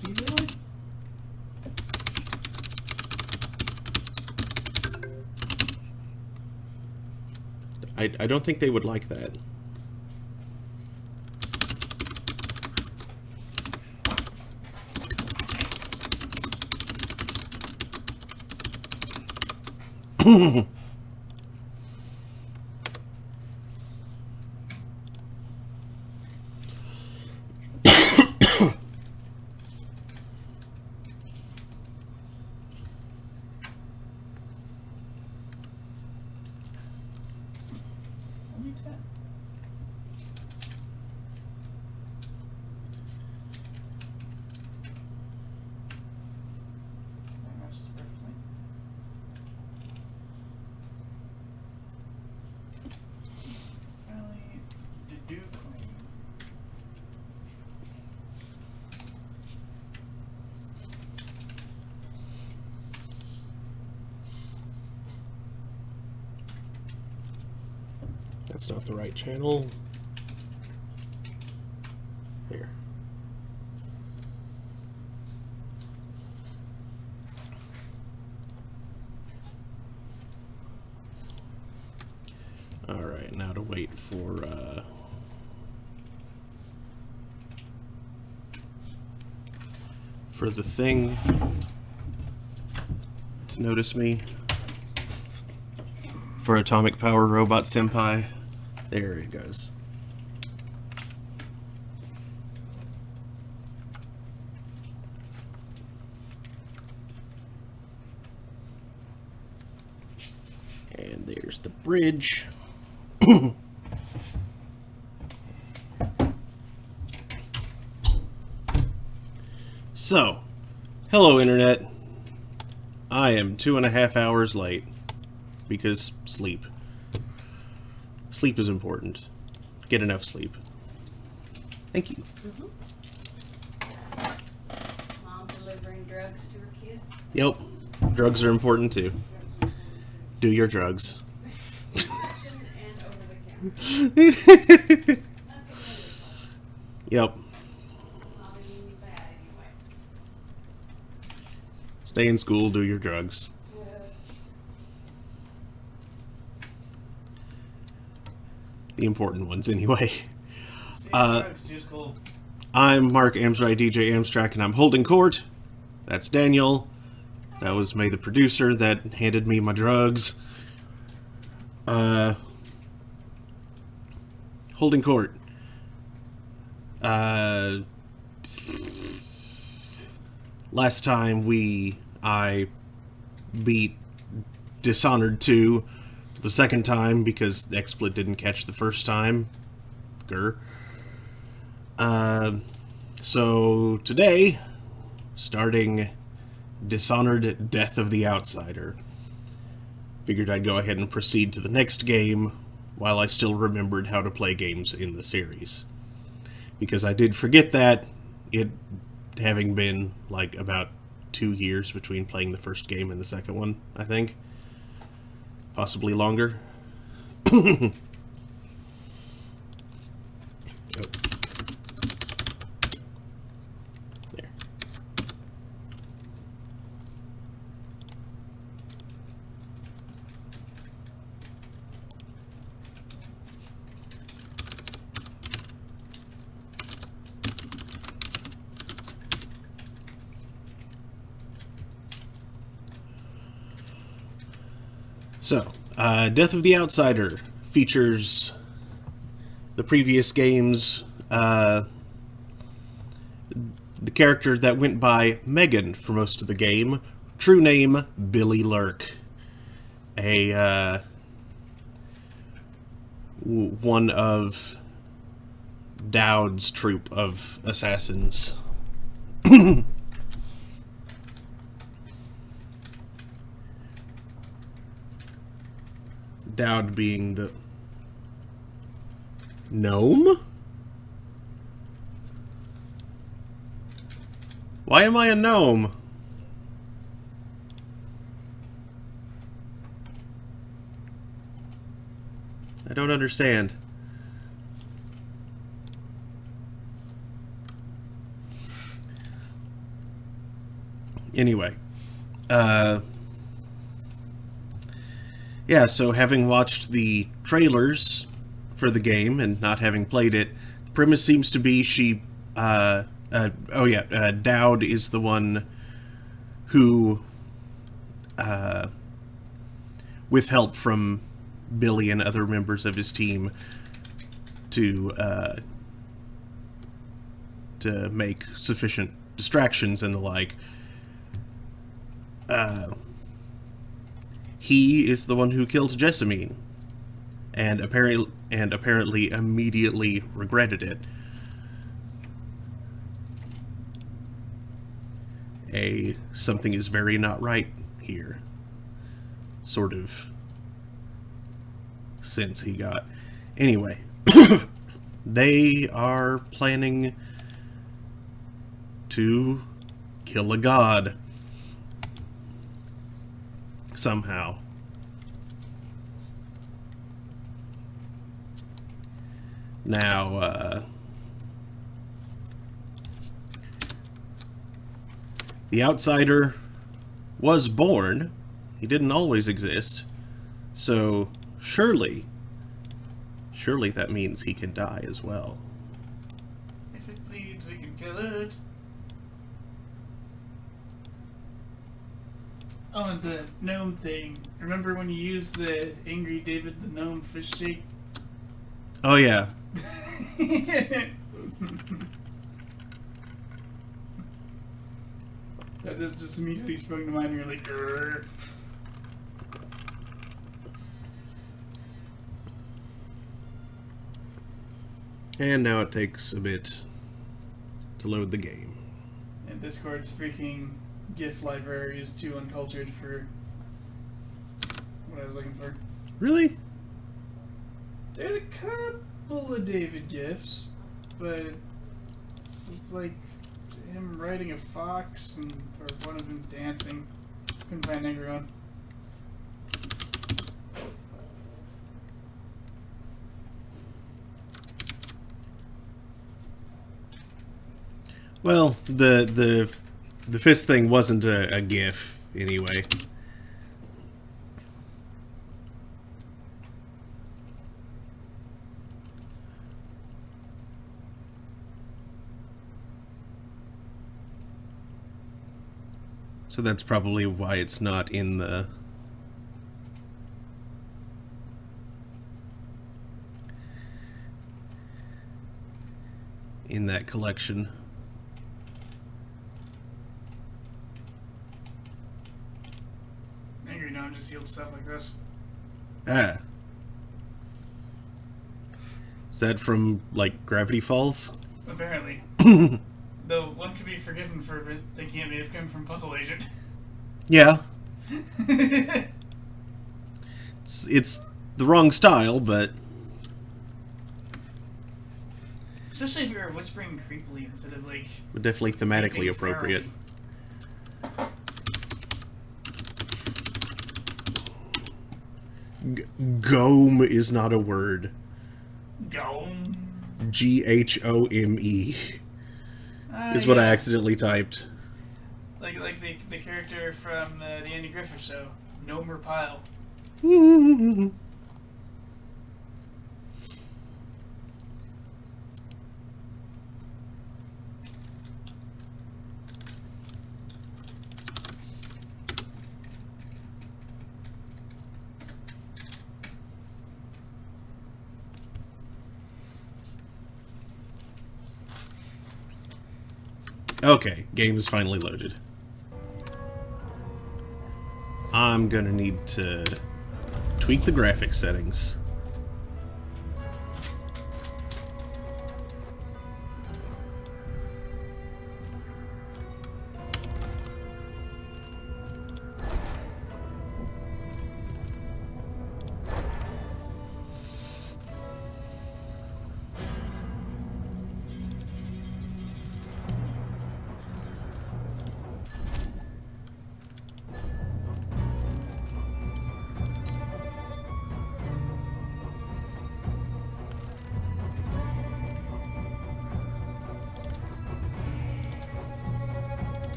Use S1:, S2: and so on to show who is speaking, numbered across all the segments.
S1: What do you like?
S2: I don't think they would like that.
S1: Only 10. Very much his birthday. Ellie Deducling.
S2: That's not the right channel. Here. Alright, now to wait for the thing to notice me. For Atomic Power Robot Senpai. There it goes. And there's the bridge. So, hello Internet. I am 2.5 hours late. Because sleep. Sleep is important. Get enough sleep. Thank you.
S3: Mom delivering drugs to her kid?
S2: Yep. Drugs are important too. Do your drugs.
S3: And over the counter.
S2: Yep.
S3: Probably bad anyway.
S2: Stay in school, do your drugs. The important ones, anyway.
S1: Drugs, just cool.
S2: I'm Mark Amsray, DJ Amstrack, and I'm holding court. That's Daniel. That was May the producer that handed me my drugs. Holding court. Last time I beat Dishonored 2 for the second time because XSplit didn't catch the first time. Grr. So today, starting Dishonored Death of the Outsider. Figured I'd go ahead and proceed to the next game while I still remembered how to play games in the series. Because I did forget that, it having been like about 2 years between playing the first game and the second one, I think. Possibly longer. Oh. There. So, Death of the Outsider features the previous game's, the character that went by Megan for most of the game, true name, Billy Lurk. One of Dowd's troupe of assassins. Dowd being the gnome? Why am I a gnome? I don't understand. Anyway, yeah, so having watched the trailers for the game and not having played it, the premise seems to be Dowd is the one who, with help from Billy and other members of his team, to make sufficient distractions and the like. He is the one who killed Jessamine, and apparently immediately regretted it. Something is very not right here sort of sense he got. Anyway, they are planning to kill a god somehow. Now, the Outsider was born. He didn't always exist. So, surely that means he can die as well.
S1: If it bleeds, we can kill it. Oh, and the gnome thing. Remember when you used the Angry David the Gnome fish shake?
S2: Oh, yeah.
S1: That just immediately sprung to mind, and you're like, grrr.
S2: And now it takes a bit to load the game.
S1: And Discord's freaking GIF library is too uncultured for what I was looking for.
S2: Really?
S1: There's a couple of David GIFs, but it's like him riding a fox or one of them dancing. Couldn't find everyone.
S2: Well, the fist thing wasn't a GIF anyway. So that's probably why it's not in that collection.
S1: Angry Gnome just healed stuff like this.
S2: Ah. Is that from, like, Gravity Falls?
S1: Apparently. Though one could be forgiven for thinking it may have come from Puzzle Agent.
S2: Yeah. It's the wrong style, but...
S1: Especially if you're whispering creepily instead of like...
S2: but definitely thematically
S1: being
S2: appropriate. Gome is not a word.
S1: Gome.
S2: Ghome is what I
S1: yeah.
S2: accidentally typed.
S1: Like the character from the Andy Griffith Show, Gnome or Pile.
S2: Okay, game is finally loaded. I'm gonna need to tweak the graphics settings.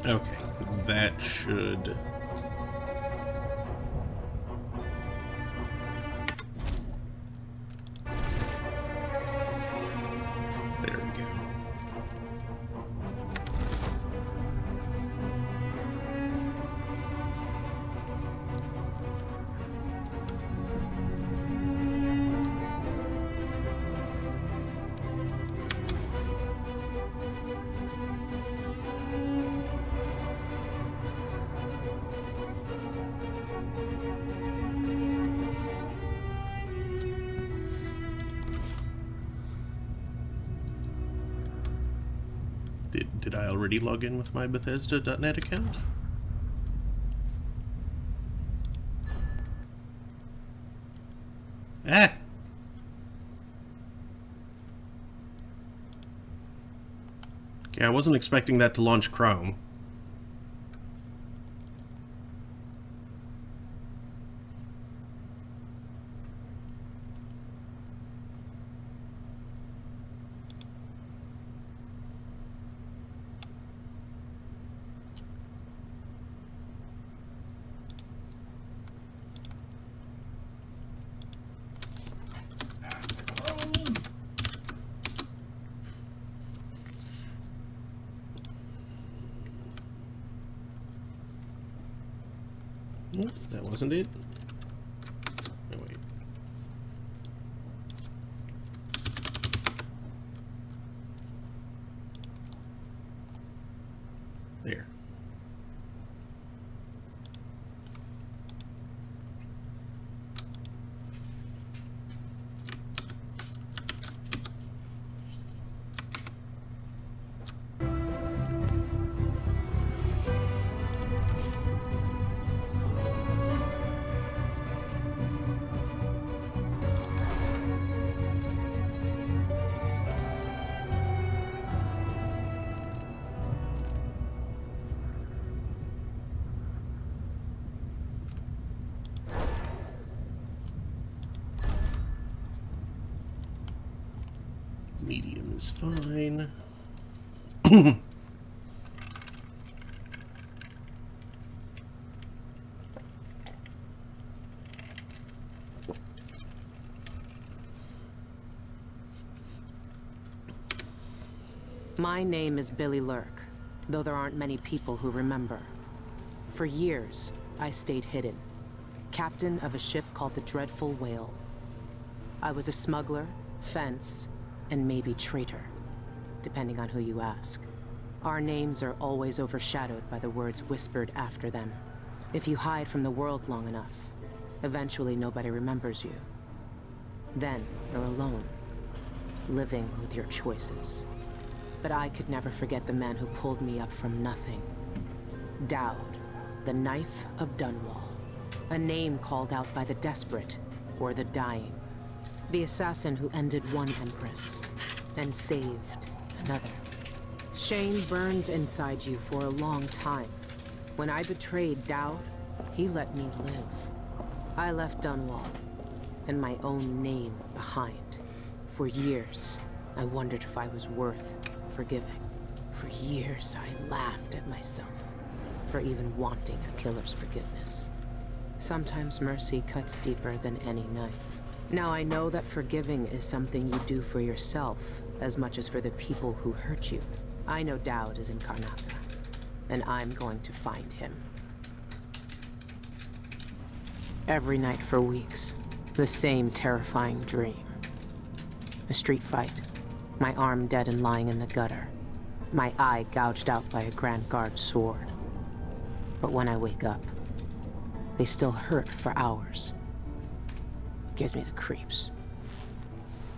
S2: Okay, that should... There we go. Did I already log in with my Bethesda.net account? Ah! Okay, I wasn't expecting that to launch Chrome. Nope, that wasn't it. Oh, wait. There. Medium is fine.
S4: My name is Billy Lurk, though there aren't many people who remember. For years, I stayed hidden, captain of a ship called the Dreadful Whale. I was a smuggler, fence, and maybe traitor, depending on who you ask. Our names are always overshadowed by the words whispered after them. If you hide from the world long enough, eventually nobody remembers you. Then you're alone, living with your choices. But I could never forget the man who pulled me up from nothing. Dowd, the Knife of Dunwall. A name called out by the desperate, or the dying. The assassin who ended one empress, and saved another. Shame burns inside you for a long time. When I betrayed Dowd, he let me live. I left Dunwall, and my own name behind. For years, I wondered if I was worth forgiving. For years, I laughed at myself for even wanting a killer's forgiveness. Sometimes mercy cuts deeper than any knife. Now I know that forgiving is something you do for yourself as much as for the people who hurt you. I know Dowd is in Karnatha, and I'm going to find him. Every night for weeks, the same terrifying dream. A street fight, my arm dead and lying in the gutter, my eye gouged out by a Grand Guard sword. But when I wake up, they still hurt for hours. Gives me the creeps.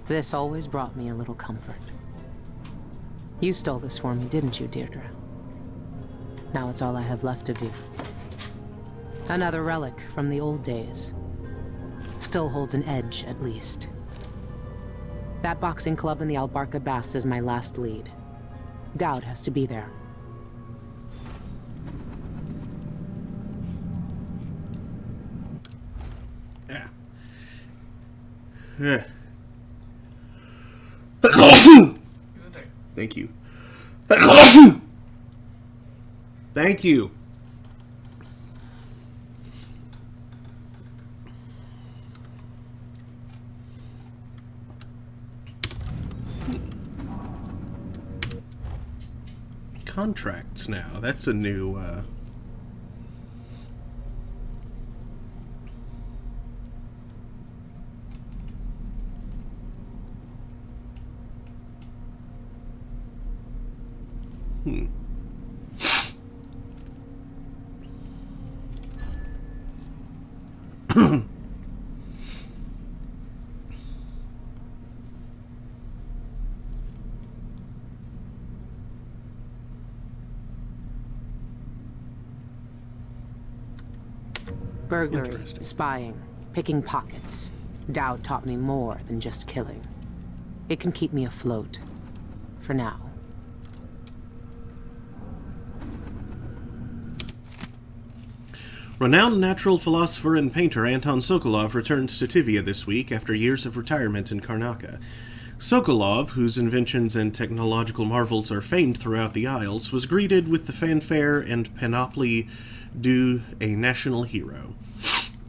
S4: This always brought me a little comfort. You stole this for me, didn't you, Deirdre? Now it's all I have left of you. Another relic from the old days. Still holds an edge, at least. That boxing club in the Albarca Baths is my last lead. Dowd has to be there.
S2: Yeah. Thank you. Thank you. Contracts now. That's a new,
S4: Burglary,
S2: Interesting.
S4: spying, picking pockets. Dowd taught me more than just killing. It can keep me afloat. For now.
S2: Renowned natural philosopher and painter Anton Sokolov returns to Tivia this week after years of retirement in Karnaca. Sokolov, whose inventions and technological marvels are famed throughout the Isles, was greeted with the fanfare and panoply due a national hero.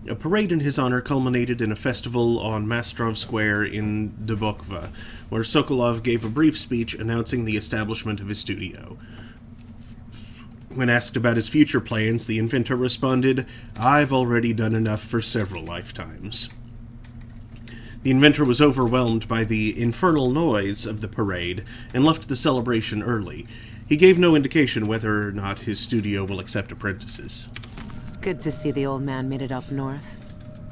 S2: A parade in his honor culminated in a festival on Mastrov Square in Dubokva, where Sokolov gave a brief speech announcing the establishment of his studio. When asked about his future plans, the inventor responded, "I've already done enough for several lifetimes." The inventor was overwhelmed by the infernal noise of the parade and left the celebration early. He gave no indication whether or not his studio will accept apprentices.
S4: Good to see the old man made it up north.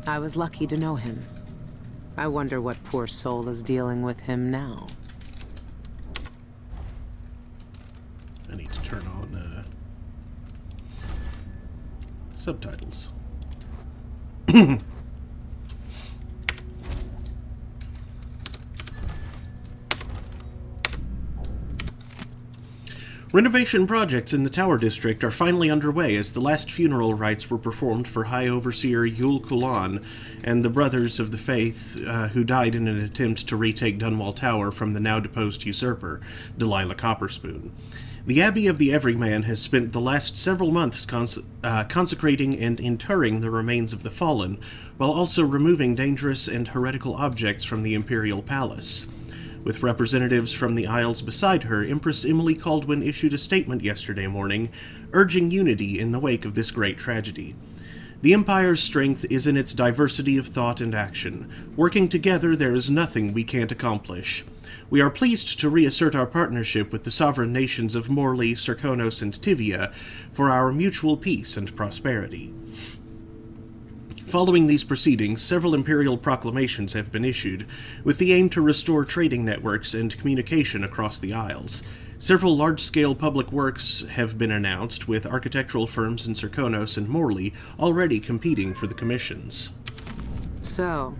S4: I was lucky to know him. I wonder what poor soul is dealing with him now.
S2: I need to turn on subtitles. Renovation projects in the Tower District are finally underway as the last funeral rites were performed for High Overseer Yul Kulan and the Brothers of the Faith who died in an attempt to retake Dunwall Tower from the now-deposed usurper, Delilah Copperspoon. The Abbey of the Everyman has spent the last several months consecrating and interring the remains of the fallen, while also removing dangerous and heretical objects from the Imperial Palace. With representatives from the Isles beside her, Empress Emily Caldwin issued a statement yesterday morning, urging unity in the wake of this great tragedy. The Empire's strength is in its diversity of thought and action. Working together, there is nothing we can't accomplish. We are pleased to reassert our partnership with the sovereign nations of Morley, Serkonos, and Tivia for our mutual peace and prosperity. Following these proceedings, several imperial proclamations have been issued, with the aim to restore trading networks and communication across the Isles. Several large-scale public works have been announced, with architectural firms in Serkonos and Morley already competing for the commissions.
S4: So,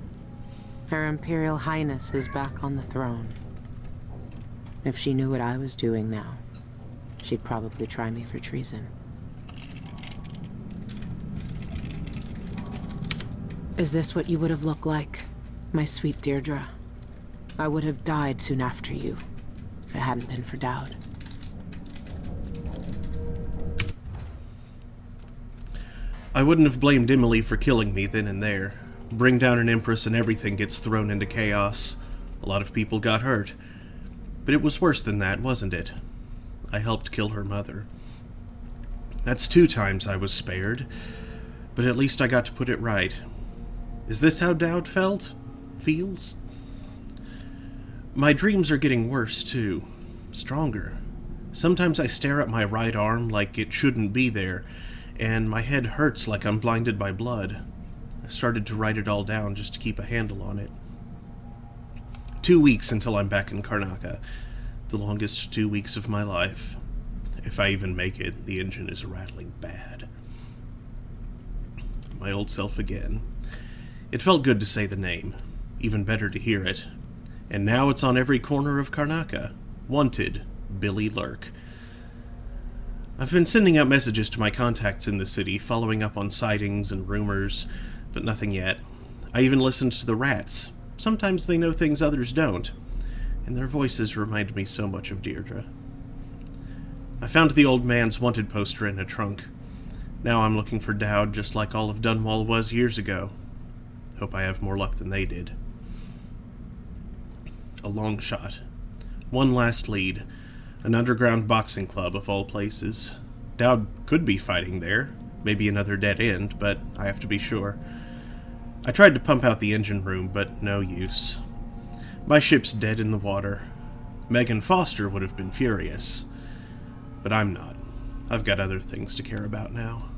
S4: Her Imperial Highness is back on the throne. If she knew what I was doing now, she'd probably try me for treason. Is this what you would have looked like, my sweet Deirdre? I would have died soon after you, if it hadn't been for Dowd.
S2: I wouldn't have blamed Emily for killing me then and there. Bring down an empress and everything gets thrown into chaos. A lot of people got hurt. But it was worse than that, wasn't it? I helped kill her mother. That's 2 times I was spared, but at least I got to put it right. Is this how Dowd feels? My dreams are getting worse, too. Stronger. Sometimes I stare at my right arm like it shouldn't be there, and my head hurts like I'm blinded by blood. I started to write it all down just to keep a handle on it. 2 weeks until I'm back in Karnaca. The longest 2 weeks of my life. If I even make it, the engine is rattling bad. My old self again. It felt good to say the name. Even better to hear it. And now it's on every corner of Karnaca. Wanted, Billy Lurk. I've been sending out messages to my contacts in the city, following up on sightings and rumors, but nothing yet. I even listened to the rats. Sometimes they know things others don't, and their voices remind me so much of Deirdre. I found the old man's wanted poster in a trunk. Now I'm looking for Dowd just like all of Dunwall was years ago. Hope I have more luck than they did. A long shot. One last lead. An underground boxing club of all places. Dowd could be fighting there. Maybe another dead end, but I have to be sure. I tried to pump out the engine room, but no use. My ship's dead in the water. Megan Foster would have been furious. But I'm not. I've got other things to care about now.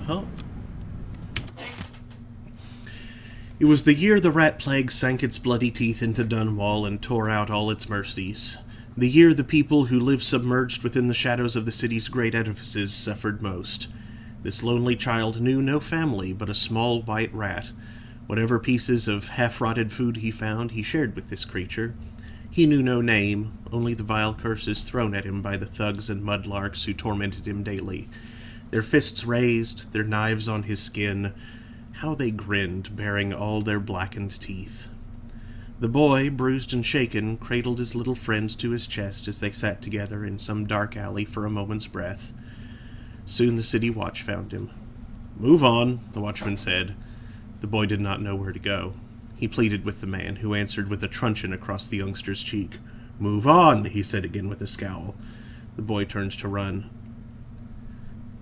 S2: Huh? It was the year the rat plague sank its bloody teeth into Dunwall and tore out all its mercies. The year the people who lived submerged within the shadows of the city's great edifices suffered most. This lonely child knew no family but a small white rat. Whatever pieces of half-rotted food he found, he shared with this creature. He knew no name, only the vile curses thrown at him by the thugs and mudlarks who tormented him daily. Their fists raised, their knives on his skin. How they grinned, baring all their blackened teeth. The boy, bruised and shaken, cradled his little friend to his chest as they sat together in some dark alley for a moment's breath. Soon the city watch found him. "Move on," the watchman said. The boy did not know where to go. He pleaded with the man, who answered with a truncheon across the youngster's cheek. "Move on," he said again with a scowl. The boy turned to run.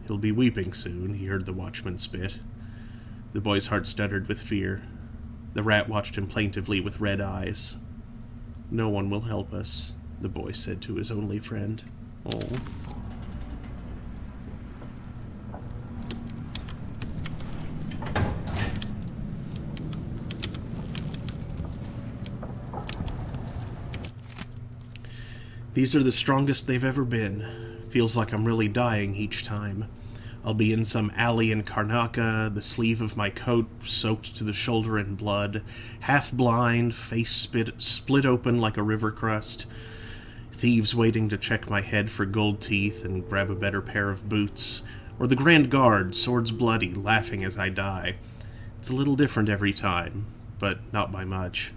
S2: "He'll be weeping soon," he heard the watchman spit. The boy's heart stuttered with fear. The rat watched him plaintively with red eyes. "No one will help us," the boy said to his only friend. "Oh." These are the strongest they've ever been. Feels like I'm really dying each time. I'll be in some alley in Karnaca, the sleeve of my coat soaked to the shoulder in blood, half blind, face split open like a river crust, thieves waiting to check my head for gold teeth and grab a better pair of boots, or the Grand Guard, swords bloody, laughing as I die. It's a little different every time, but not by much.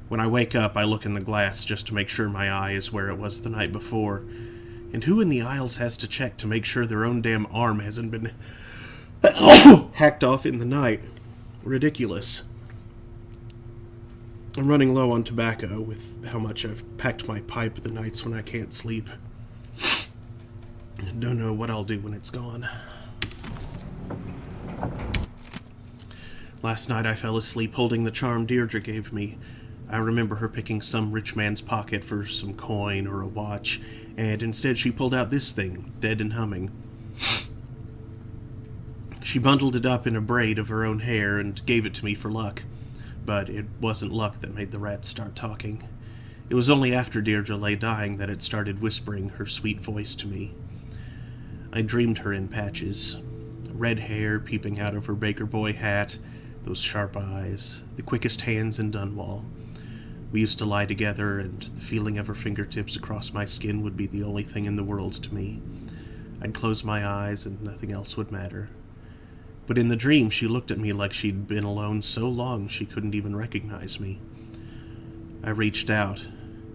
S2: When I wake up, I look in the glass just to make sure my eye is where it was the night before. And who in the Isles has to check to make sure their own damn arm hasn't been hacked off in the night? Ridiculous. I'm running low on tobacco with how much I've packed my pipe the nights when I can't sleep. Don't know what I'll do when it's gone. Last night I fell asleep holding the charm Deirdre gave me. I remember her picking some rich man's pocket for some coin or a watch, and instead she pulled out this thing, dead and humming. She bundled it up in a braid of her own hair and gave it to me for luck. But it wasn't luck that made the rat start talking. It was only after Deirdre lay dying that it started whispering her sweet voice to me. I dreamed her in patches. Red hair peeping out of her baker boy hat, those sharp eyes, the quickest hands in Dunwall. We used to lie together, and the feeling of her fingertips across my skin would be the only thing in the world to me. I'd close my eyes and nothing else would matter. But in the dream, she looked at me like she'd been alone so long she couldn't even recognize me. I reached out,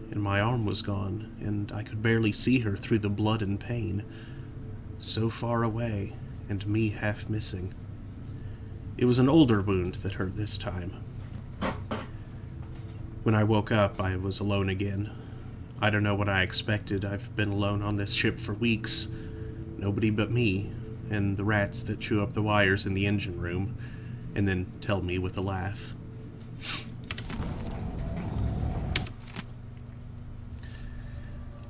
S2: and my arm was gone, and I could barely see her through the blood and pain. So far away, and me half missing. It was an older wound that hurt this time. When I woke up, I was alone again. I don't know what I expected. I've been alone on this ship for weeks. Nobody but me, and the rats that chew up the wires in the engine room, and then tell me with a laugh.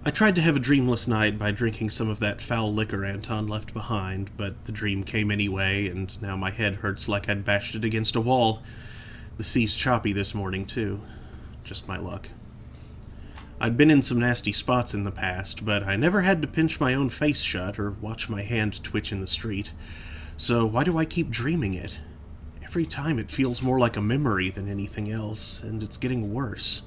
S2: I tried to have a dreamless night by drinking some of that foul liquor Anton left behind, but the dream came anyway, and now my head hurts like I'd bashed it against a wall. The sea's choppy this morning, too. Just my luck. I'd been in some nasty spots in the past, but I never had to pinch my own face shut or watch my hand twitch in the street. So why do I keep dreaming it? Every time it feels more like a memory than anything else, and it's getting worse.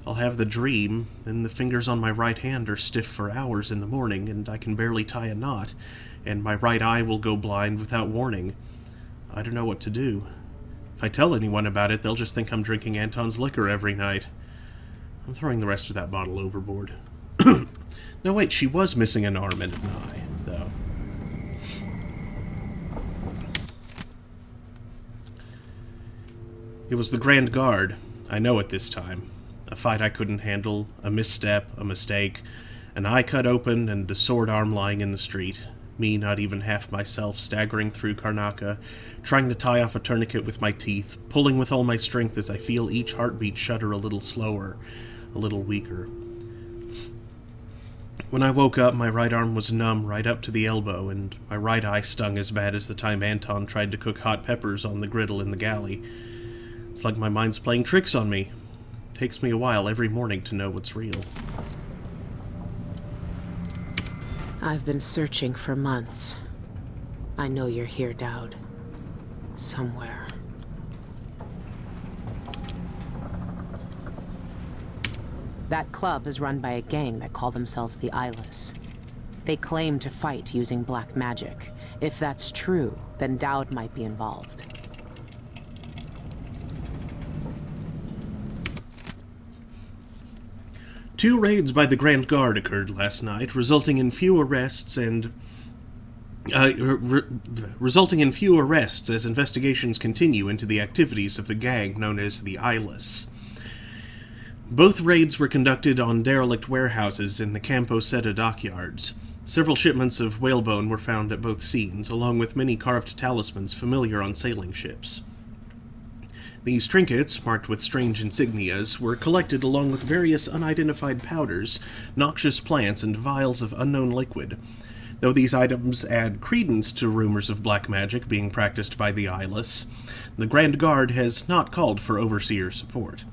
S2: I'll have the dream, then the fingers on my right hand are stiff for hours in the morning, and I can barely tie a knot, and my right eye will go blind without warning. I don't know what to do. If I tell anyone about it, they'll just think I'm drinking Anton's liquor every night. I'm throwing the rest of that bottle overboard. No, wait, she was missing an arm and an eye, though. It was the Grand Guard. I know it this time. A fight I couldn't handle, a misstep, a mistake, an eye cut open, and a sword arm lying in the street. Me, not even half myself, staggering through Karnaca, trying to tie off a tourniquet with my teeth, pulling with all my strength as I feel each heartbeat shudder a little slower, a little weaker. When I woke up, my right arm was numb right up to the elbow, and my right eye stung as bad as the time Anton tried to cook hot peppers on the griddle in the galley. It's like my mind's playing tricks on me. It takes me a while every morning to know what's real.
S4: I've been searching for months. I know you're here, Dowd. Somewhere. That club is run by a gang that call themselves the Eyeless. They claim to fight using black magic. If that's true, then Dowd might be involved.
S2: Two raids by the Grand Guard occurred last night, resulting in few arrests as investigations continue into the activities of the gang known as the Eyeless. Both raids were conducted on derelict warehouses in the Campo Seta dockyards. Several shipments of whalebone were found at both scenes, along with many carved talismans familiar on sailing ships. These trinkets, marked with strange insignias, were collected along with various unidentified powders, noxious plants, and vials of unknown liquid. Though these items add credence to rumors of black magic being practiced by the Eyeless, the Grand Guard has not called for overseer support.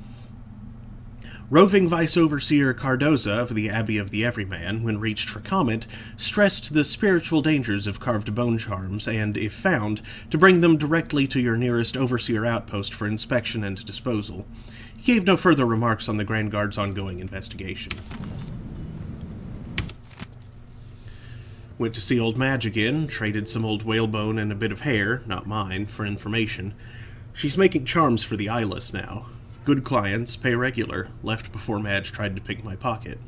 S2: Roving Vice-Overseer Cardoza of the Abbey of the Everyman, when reached for comment, stressed the spiritual dangers of carved bone charms and, if found, to bring them directly to your nearest Overseer outpost for inspection and disposal. He gave no further remarks on the Grand Guard's ongoing investigation. Went to see old Madge again, traded some old whalebone and a bit of hair, not mine, for information. She's making charms for the Eyeless now. Good clients, pay regular, left before Madge tried to pick my pocket.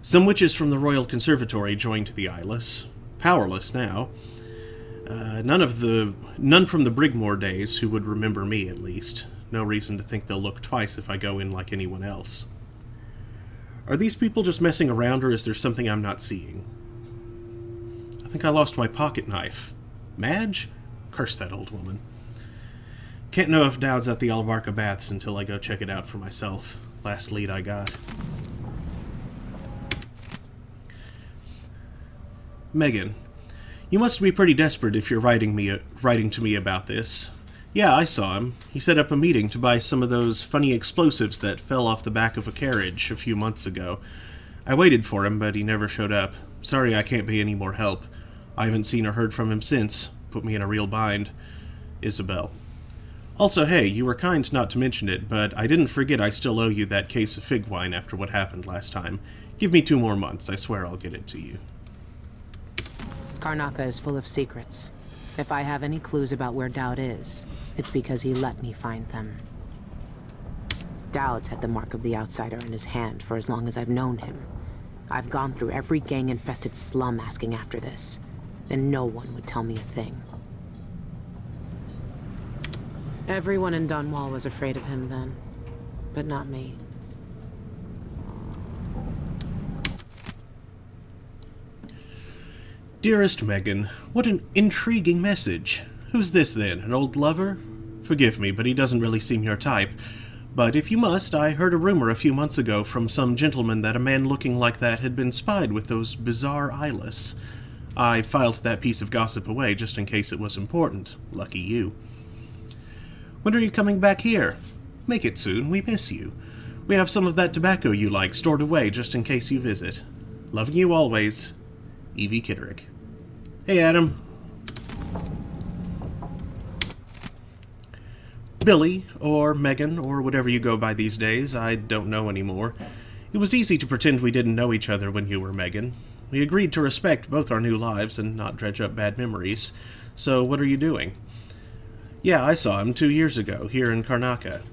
S2: Some witches from the Royal Conservatory joined the Eyeless. Powerless now. None from the Brigmore days who would remember me, at least. No reason to think they'll look twice if I go in like anyone else. Are these people just messing around, or is there something I'm not seeing? I think I lost my pocket knife. Madge? Curse that old woman. Can't know if Dowd's at the Albarca Baths until I go check it out for myself. Last lead I got. Megan, you must be pretty desperate if you're writing to me about this. Yeah, I saw him. He set up a meeting to buy some of those funny explosives that fell off the back of a carriage a few months ago. I waited for him, but he never showed up. Sorry I can't be any more help. I haven't seen or heard from him since. Put me in a real bind. Isabel. Also, hey, you were kind not to mention it, but I didn't forget I still owe you that case of fig wine after what happened last time. Give me 2 more months, I swear I'll get it to you.
S4: Karnaca is full of secrets. If I have any clues about where Dowd is, it's because he let me find them. Dowd's had the mark of the outsider in his hand for as long as I've known him. I've gone through every gang-infested slum asking after this, and no one would tell me a thing. Everyone in Dunwall was afraid of him then, but not me.
S2: Dearest Megan, what an intriguing message. Who's this then, an old lover? Forgive me, but he doesn't really seem your type. But if you must, I heard a rumor a few months ago from some gentleman that a man looking like that had been spied with those bizarre eyeless. I filed that piece of gossip away just in case it was important. Lucky you. When are you coming back here? Make it soon, we miss you. We have some of that tobacco you like stored away just in case you visit. Loving you always, Evie Kitterick. Hey, Adam. Billy, or Megan, or whatever you go by these days, I don't know anymore. It was easy to pretend we didn't know each other when you were Megan. We agreed to respect both our new lives and not dredge up bad memories. So what are you doing? Yeah, I saw him 2 years ago, here in Karnaca.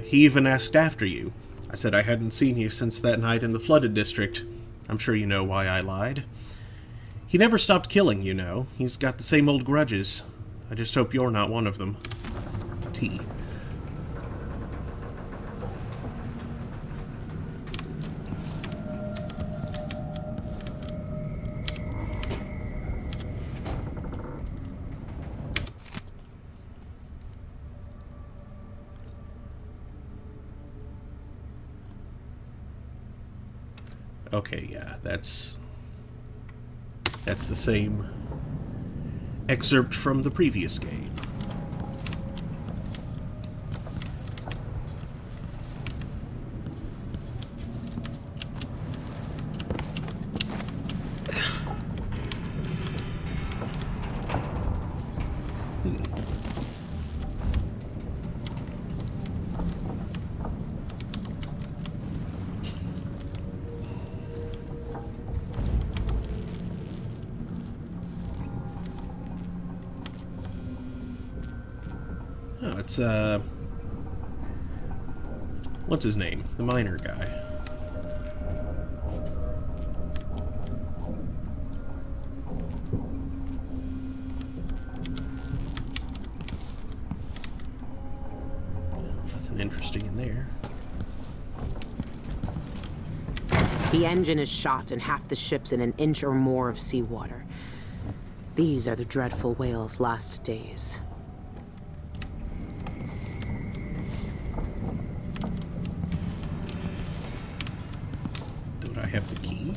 S2: He even asked after you. I said I hadn't seen you since that night in the flooded district. I'm sure you know why I lied. He never stopped killing, you know. He's got the same old grudges. I just hope you're not one of them. T. Okay, yeah, that's the same excerpt from the previous game. Oh, it's, what's his name? The miner guy. Nothing interesting in there.
S4: The engine is shot and half the ship's in an inch or more of seawater. These are the dreadful whale's last days.
S2: Don't I have the key?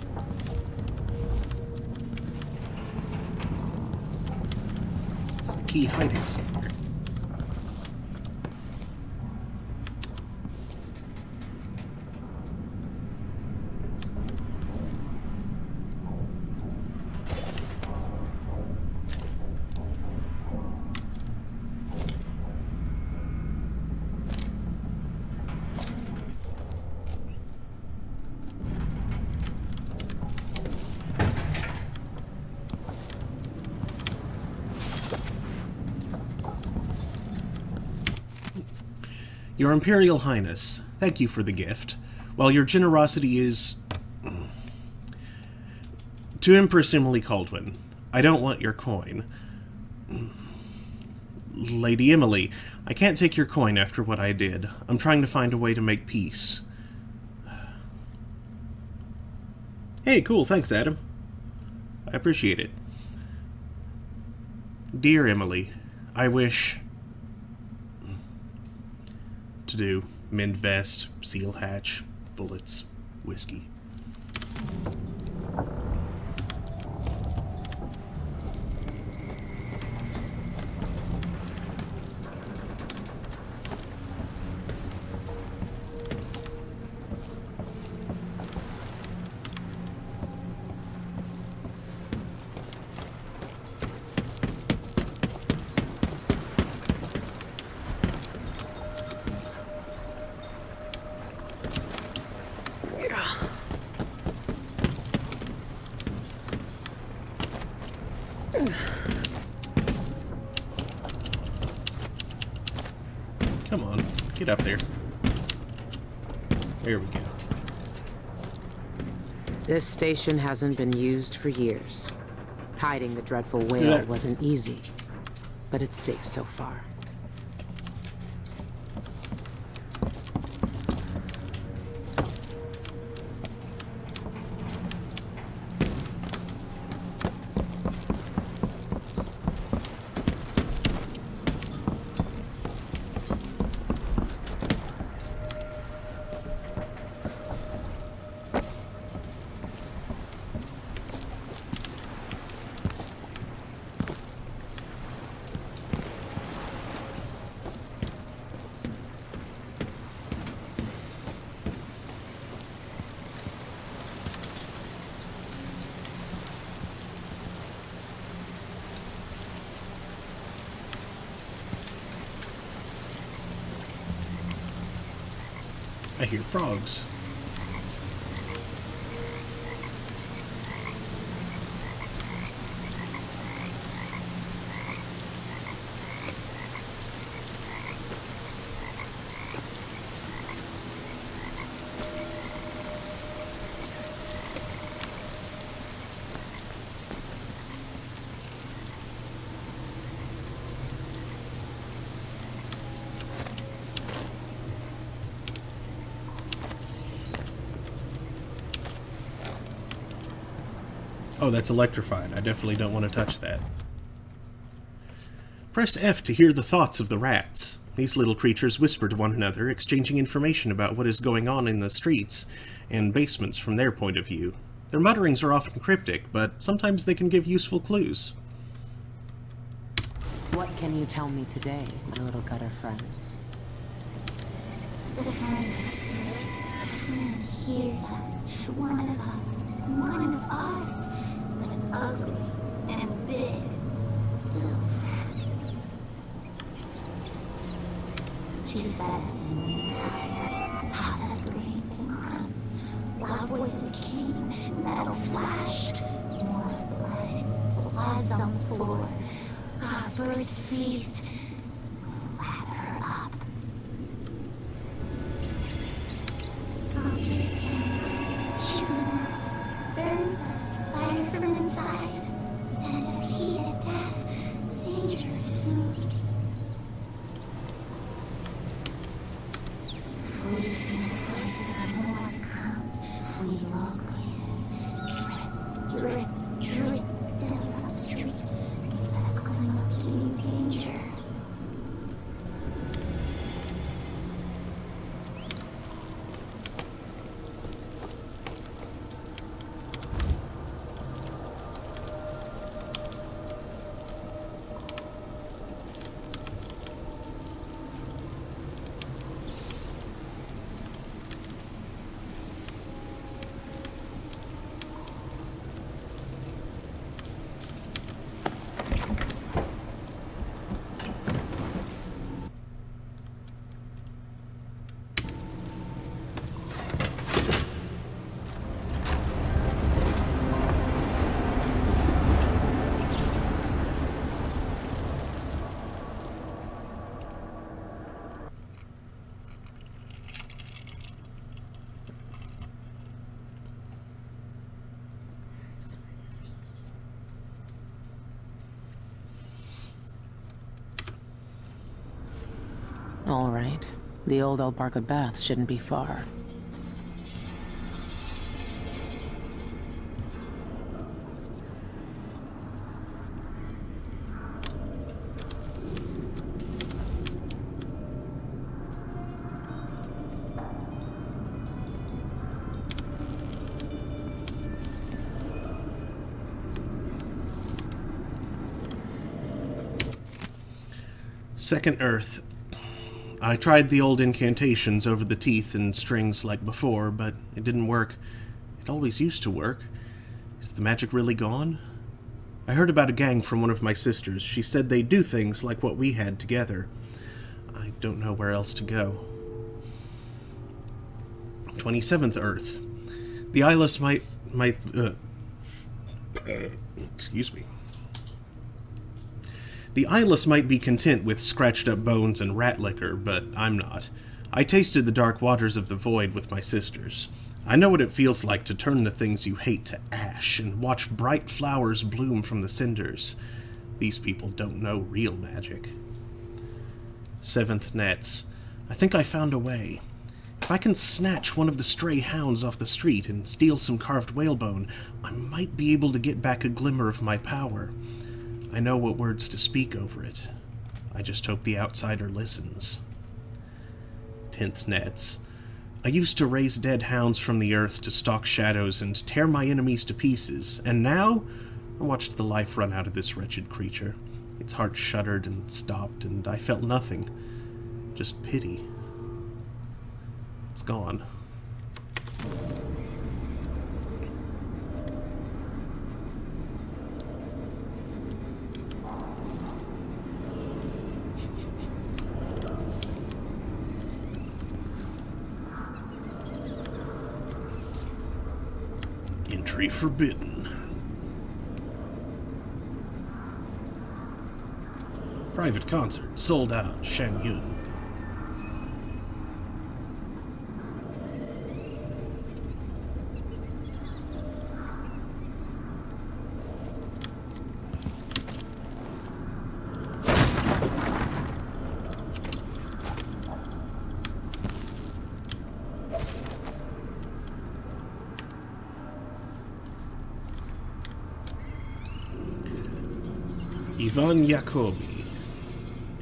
S2: Is the key hiding somewhere? Your Imperial Highness, thank you for the gift. While your generosity is... To Empress Emily Caldwin, I don't want your coin. Lady Emily, I can't take your coin after what I did. I'm trying to find a way to make peace. Hey, cool, thanks, Adam. I appreciate it. Dear Emily, I wish... to do mend vest, seal hatch, bullets, whiskey. Come on, get up there. There we go.
S4: This station hasn't been used for years. Hiding the dreadful whale wasn't easy, but it's safe so far.
S2: hear frogs. Oh, that's electrified. I definitely don't want to touch that. Press F to hear the thoughts of the rats. These little creatures whisper to one another, exchanging information about what is going on in the streets and basements from their point of view. Their mutterings are often cryptic, but sometimes they can give useful clues.
S4: What can you tell me today, my little gutter friends?
S5: The friend listens. The friend hears us. One of us. One of us. But ugly and big. Still friend. She fed us in the times. Tossed us grains and crumbs. Loud voices came. Metal flashed. More blood. Floods on the floor. Our first feast. Lap her up. Soldiers and burns us, fire from inside, scent of heat and death, dangerous food. Fleece and voices of more comes, flee low places, drip, drip, drip, fills up street, makes us climb up to new danger.
S4: All right. The old Albarca Baths shouldn't be far.
S2: Second Earth. I tried the old incantations over the teeth and strings like before, but it didn't work. It always used to work. Is the magic really gone? I heard about a gang from one of my sisters. She said they do things like what we had together. I don't know where else to go. 27th Earth. The eyeless might excuse me. The eyeless might be content with scratched-up bones and rat liquor, but I'm not. I tasted the dark waters of the void with my sisters. I know what it feels like to turn the things you hate to ash and watch bright flowers bloom from the cinders. These people don't know real magic. 7th Nets. I think I found a way. If I can snatch one of the stray hounds off the street and steal some carved whalebone, I might be able to get back a glimmer of my power. I know what words to speak over it. I just hope the outsider listens. 10th Nets. I used to raise dead hounds from the earth to stalk shadows and tear my enemies to pieces, and now I watched the life run out of this wretched creature. Its heart shuddered and stopped, and I felt nothing. Just pity. It's gone. Entry forbidden. Private concert, sold out, Shangyun. Ivan Jacobi,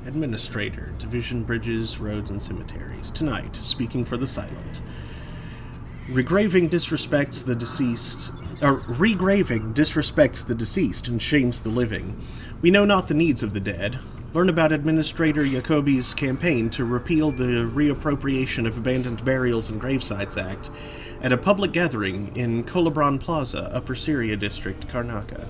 S2: Administrator, Division Bridges, Roads, and Cemeteries. Tonight, speaking for the silent. Regraving disrespects the deceased and shames the living. We know not the needs of the dead. Learn about Administrator Jacobi's campaign to repeal the Reappropriation of Abandoned Burials and Gravesites Act at a public gathering in Kolobran Plaza, Upper Syria District, Karnaka.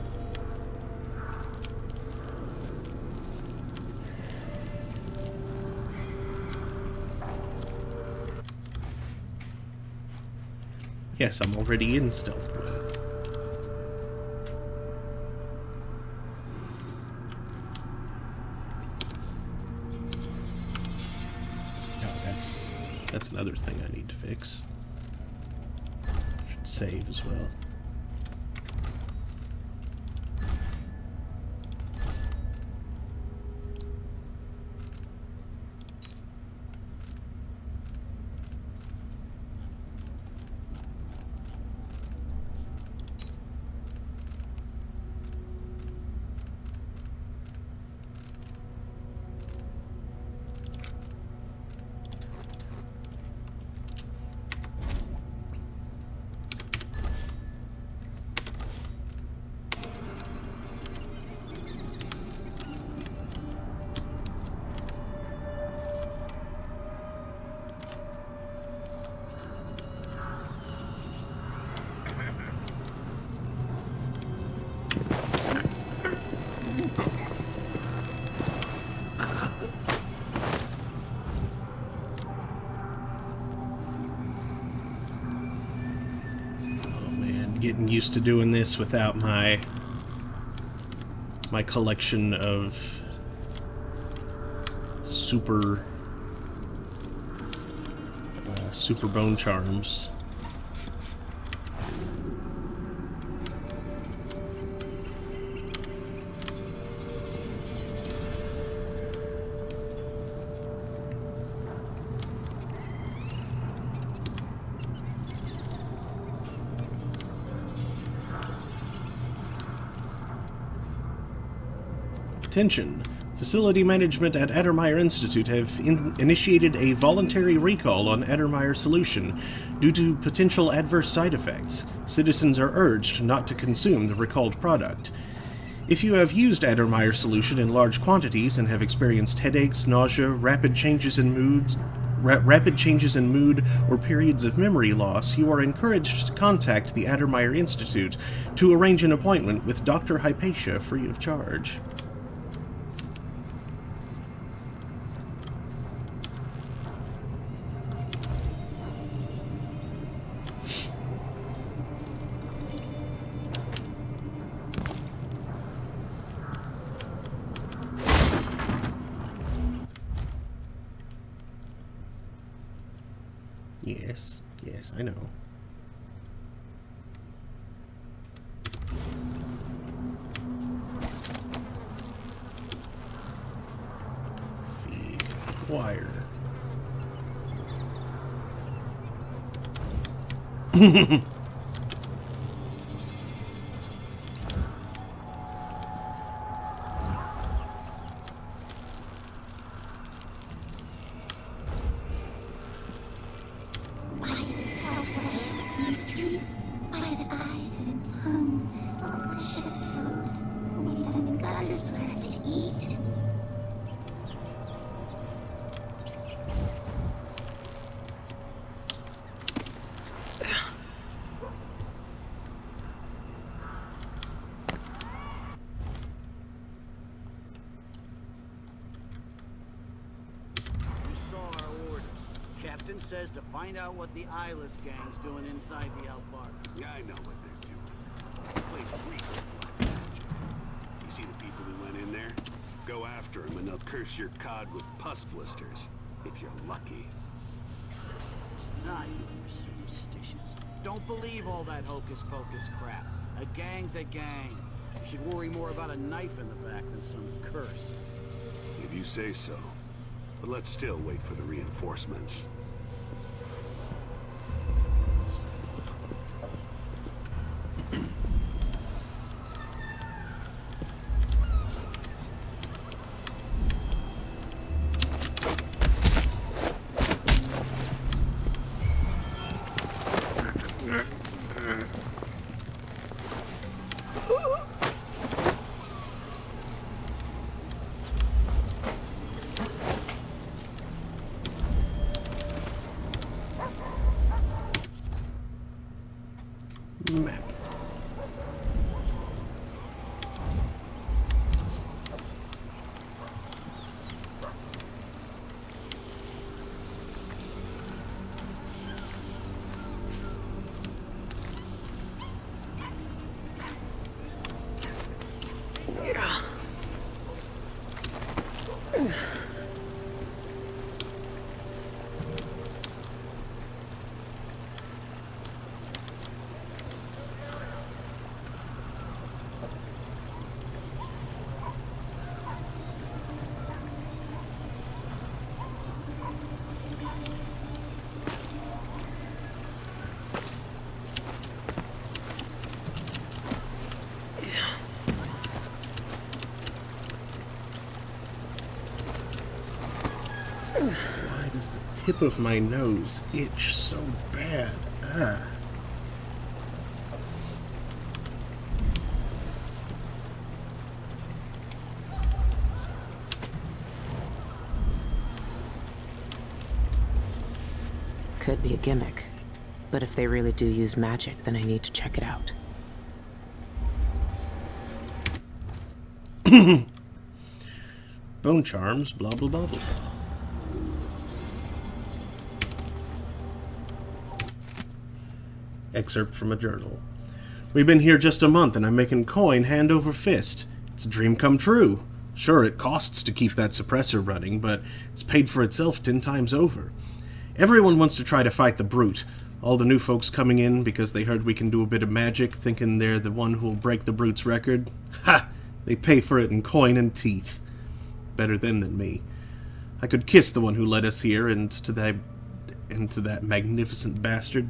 S2: Yes, I'm already in stealth mode. Oh, that's another thing I need to fix. Should save as well. Getting used to doing this without my collection of super bone charms. Attention. Facility management at Addermeyer Institute have initiated a voluntary recall on Addermeyer Solution due to potential adverse side effects. Citizens are urged not to consume the recalled product. If you have used Addermeyer Solution in large quantities and have experienced headaches, nausea, rapid changes in mood, or periods of memory loss, you are encouraged to contact the Addermeyer Institute to arrange an appointment with Dr. Hypatia free of charge. Yes, I know. Fig acquired.
S6: Says to find out what the eyeless gang's doing inside the Outback.
S7: Yeah, I know what they're doing.
S6: The place reeks of black magic. You see the people who went in there? Go after them and they'll curse your cod with pus blisters. If you're lucky.
S7: Ah, you're superstitious. Don't believe all that hocus-pocus crap. A gang's a gang. You should worry more about a knife in the back than some curse.
S6: If you say so. But let's still wait for the reinforcements.
S2: Map. Why does the tip of my nose itch so bad? Ah.
S4: Could be a gimmick. But if they really do use magic, then I need to check it out.
S2: Bone charms, blah blah blah blah. Excerpt from a journal. We've been here just a month and I'm making coin hand over fist. It's a dream come true. Sure, it costs to keep that suppressor running, but it's paid for itself 10 times over. Everyone wants to try to fight the brute. All the new folks coming in because they heard we can do a bit of magic, thinking they're the one who'll break the brute's record. Ha! They pay for it in coin and teeth. Better them than me. I could kiss the one who led us here and to that magnificent bastard.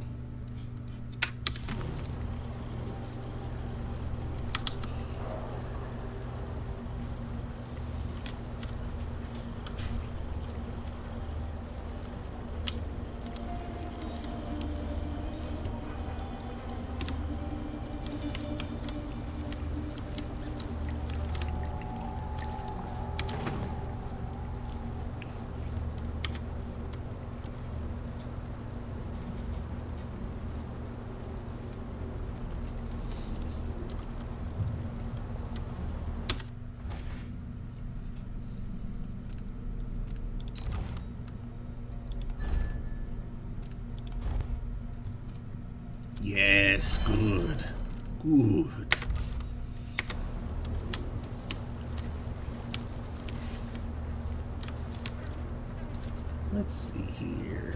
S2: Yes, good. Good. Let's see here.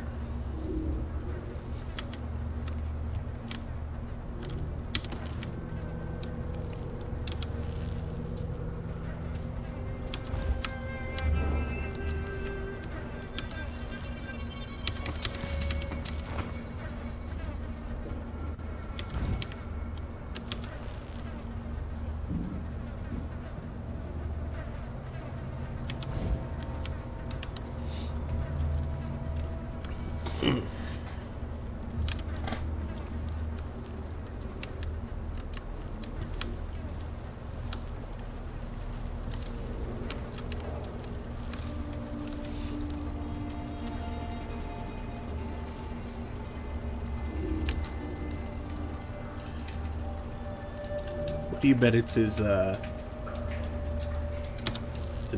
S2: What do you bet it's his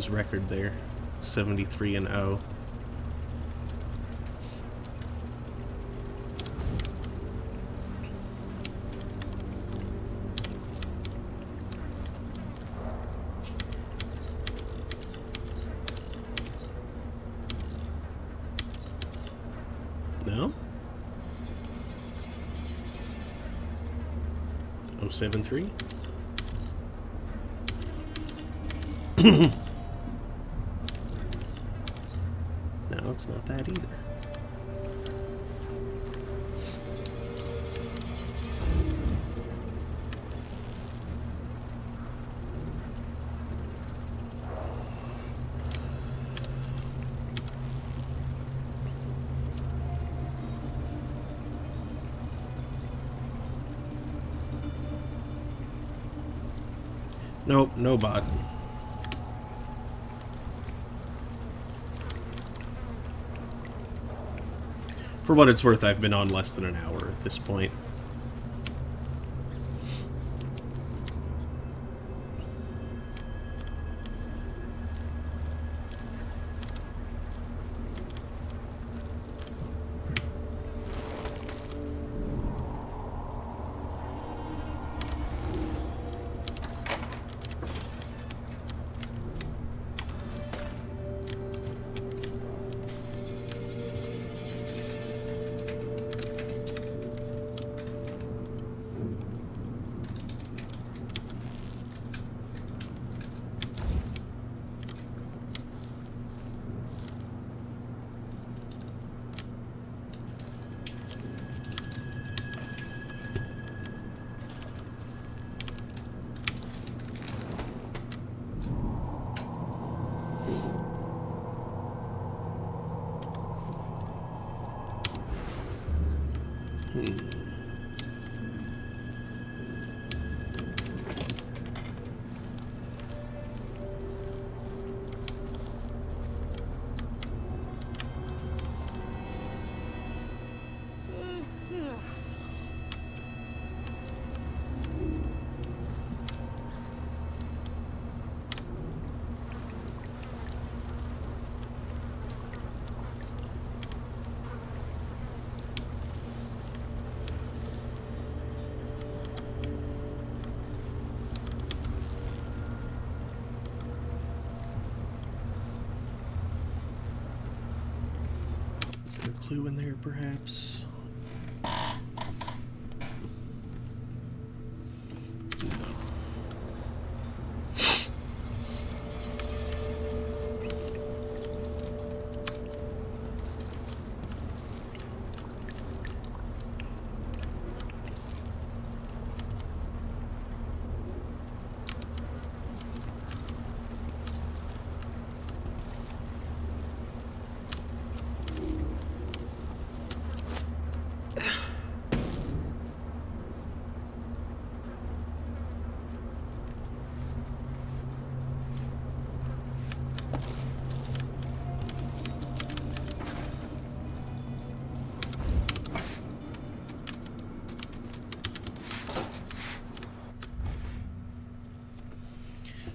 S2: record there? 73-0. 073. No, it's not that either. Nope, no bot. For what it's worth, I've been on less than an hour at this point. Is there a clue in there, perhaps?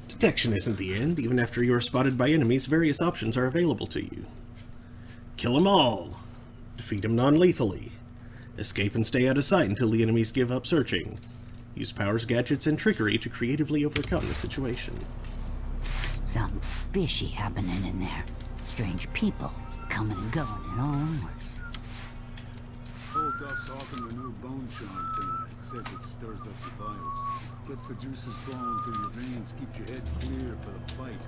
S2: Detection isn't the end. Even after you are spotted by enemies, various options are available to you. Kill them all. Defeat them non-lethally. Escape and stay out of sight until the enemies give up searching. Use powers, gadgets, and trickery to creatively overcome the situation.
S8: Something fishy happening in there. Strange people coming and going in all hours.
S6: Old Duff's hawking the new bone charm tonight. Says it stirs up the vitals. Gets the juices flowing through your veins, keeps your head clear for the fight.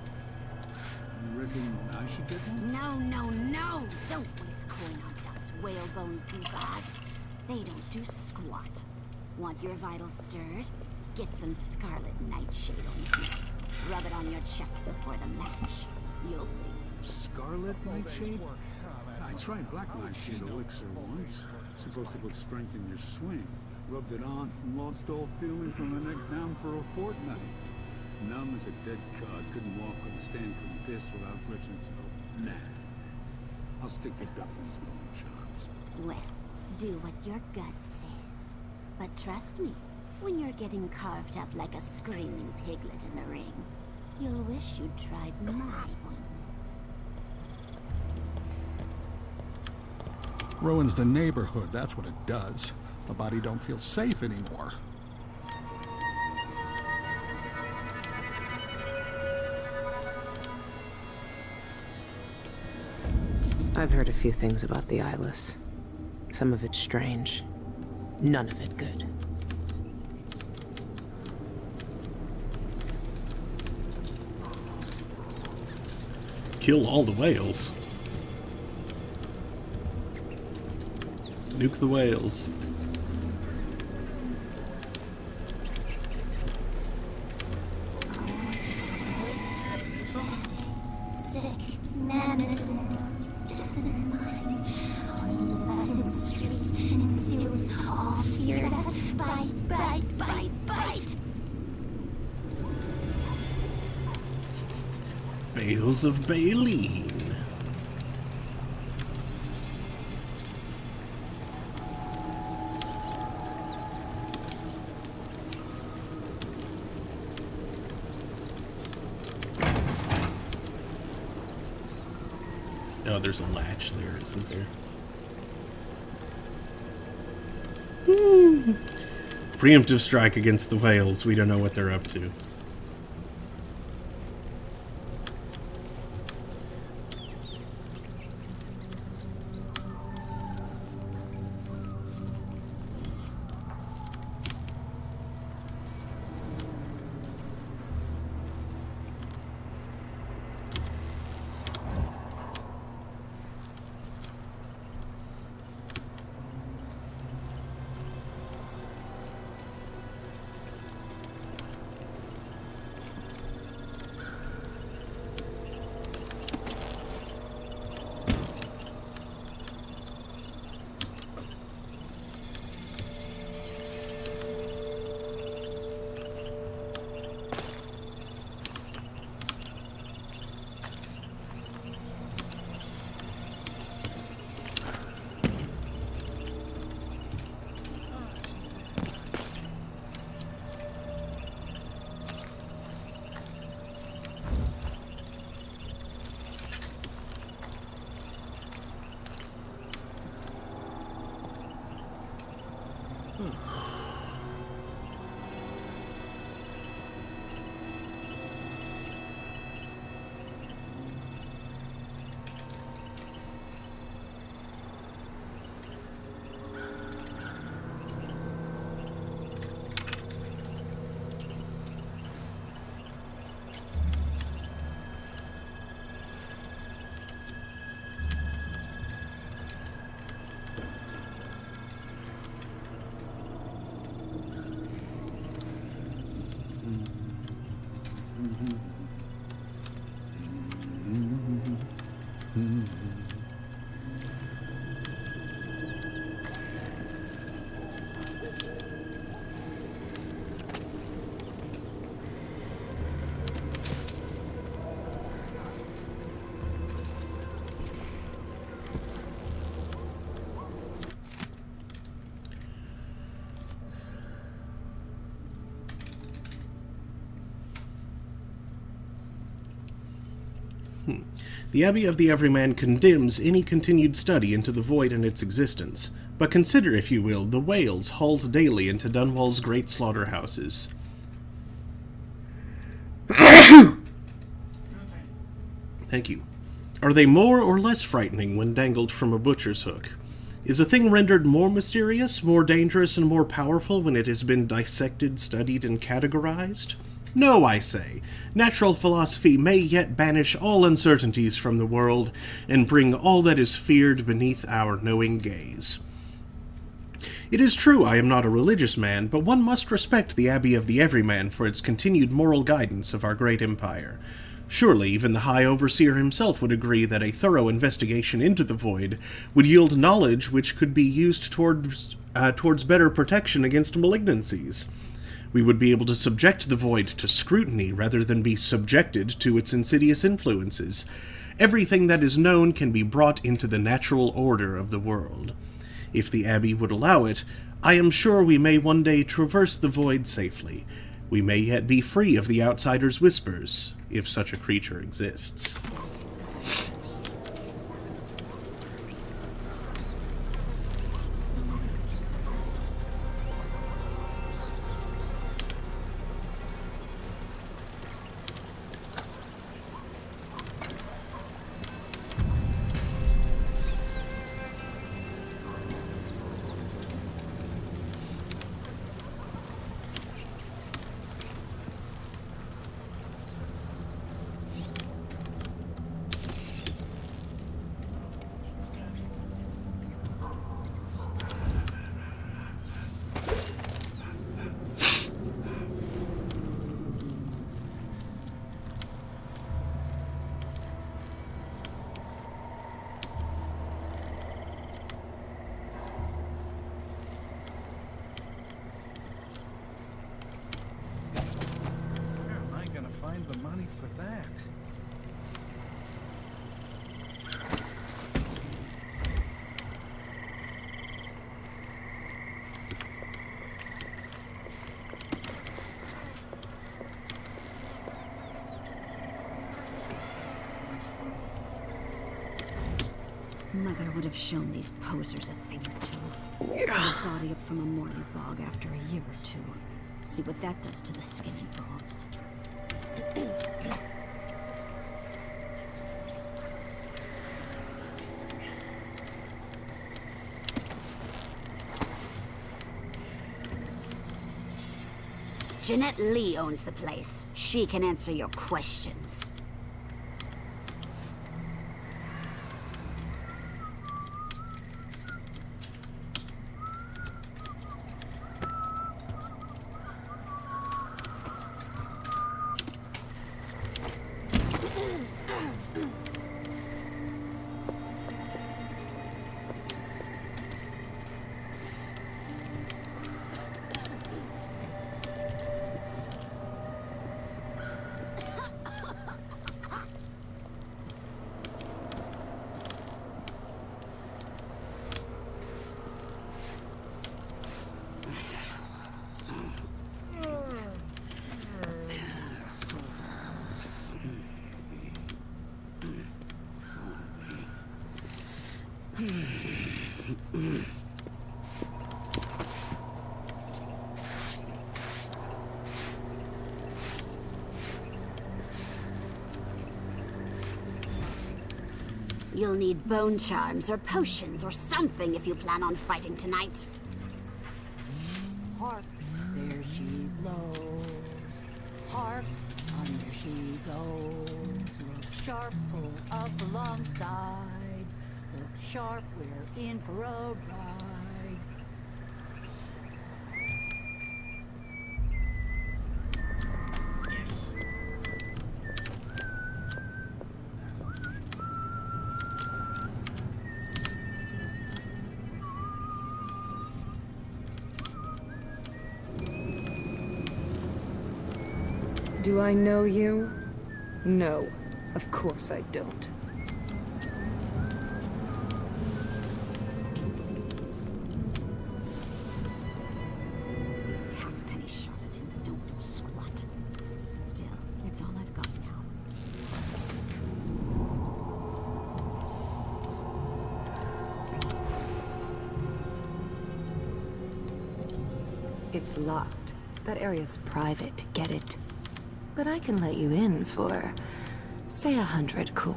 S6: You reckon I should get one?
S5: No, no, no! Don't waste coin on Duff's whalebone goobas. They don't do squat. Want your vitals stirred? Get some scarlet nightshade on you. Rub it on your chest before the match. You'll see.
S6: Scarlet nightshade? I tried black nightshade elixir once. Supposed to put strength in your swing. Rubbed it on and lost all feeling from the neck down for a fortnight. Numb as a dead cod, couldn't walk or stand, couldn't piss without glitching, so nah. I'll stick to Duffy's bone charms.
S5: Well, do what your gut says. But trust me, when you're getting carved up like a screaming piglet in the ring, you'll wish you'd tried my ointment.
S9: Ruins the neighborhood, that's what it does. The body don't feel safe anymore.
S4: I've heard a few things about the Eyeless. Some of it strange. None of it good.
S2: Kill all the whales. Nuke the whales.
S5: Sick, madness in lungs, death in minds. Armies of us in streets and sewers all feared us. Bite, bite, bite, bite.
S2: Bales of baleen. Oh, there's a latch there, isn't there? Preemptive strike against the whales. We don't know what they're up to. The Abbey of the Everyman condemns any continued study into the void and its existence, but consider, if you will, the whales hauled daily into Dunwall's great slaughterhouses. Thank you. Are they more or less frightening when dangled from a butcher's hook? Is a thing rendered more mysterious, more dangerous, and more powerful when it has been dissected, studied, and categorized? No, I say. Natural philosophy may yet banish all uncertainties from the world and bring all that is feared beneath our knowing gaze. It is true I am not a religious man, but one must respect the Abbey of the Everyman for its continued moral guidance of our great empire. Surely even the High Overseer himself would agree that a thorough investigation into the void would yield knowledge which could be used towards better protection against malignancies. We would be able to subject the void to scrutiny rather than be subjected to its insidious influences. Everything that is known can be brought into the natural order of the world. If the Abbey would allow it, I am sure we may one day traverse the void safely. We may yet be free of the outsider's whispers, if such a creature exists.
S10: have shown these posers a thing or two. Pull a body up from a morning bog after a year or two. See what that does to the skinny bones.
S8: Jeanette Lee owns the place. She can answer your questions. You'll need bone charms or potions or something if you plan on fighting tonight.
S10: Hark, there she blows. Hark, under she goes. Look sharp, pull up alongside. Look sharp, we're in for a ride.
S1: Yes.
S11: Do I know you? No, of course I don't.
S10: These halfpenny charlatans don't do squat. Still, it's all I've got now.
S11: It's locked. That area's private, get it? But I can let you in for, say, 100 coin.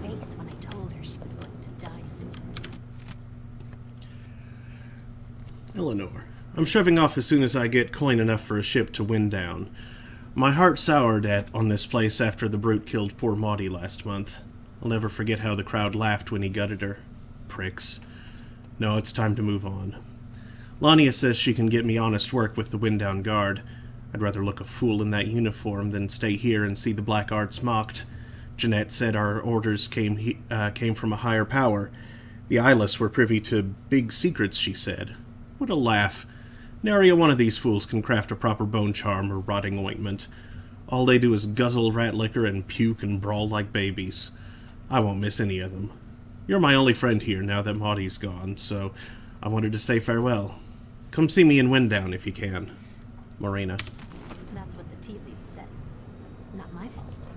S10: Face when I told her she was going to die soon.
S2: Eleanor. I'm shoving off as soon as I get coin enough for a ship to wind down. My heart soured on this place after the brute killed poor Maudie last month. I'll never forget how the crowd laughed when he gutted her. Pricks. No, it's time to move on. Lania says she can get me honest work with the Wind Down Guard. I'd rather look a fool in that uniform than stay here and see the black arts mocked. Jeanette said our orders came from a higher power. The eyeless were privy to big secrets, she said. What a laugh. Nary one of these fools can craft a proper bone charm or rotting ointment. All they do is guzzle rat liquor and puke and brawl like babies. I won't miss any of them. You're my only friend here now that Maudie's gone, so I wanted to say farewell. Come see me in Winddown if you can. Marina.
S10: That's what the tea leaves said. Not my fault.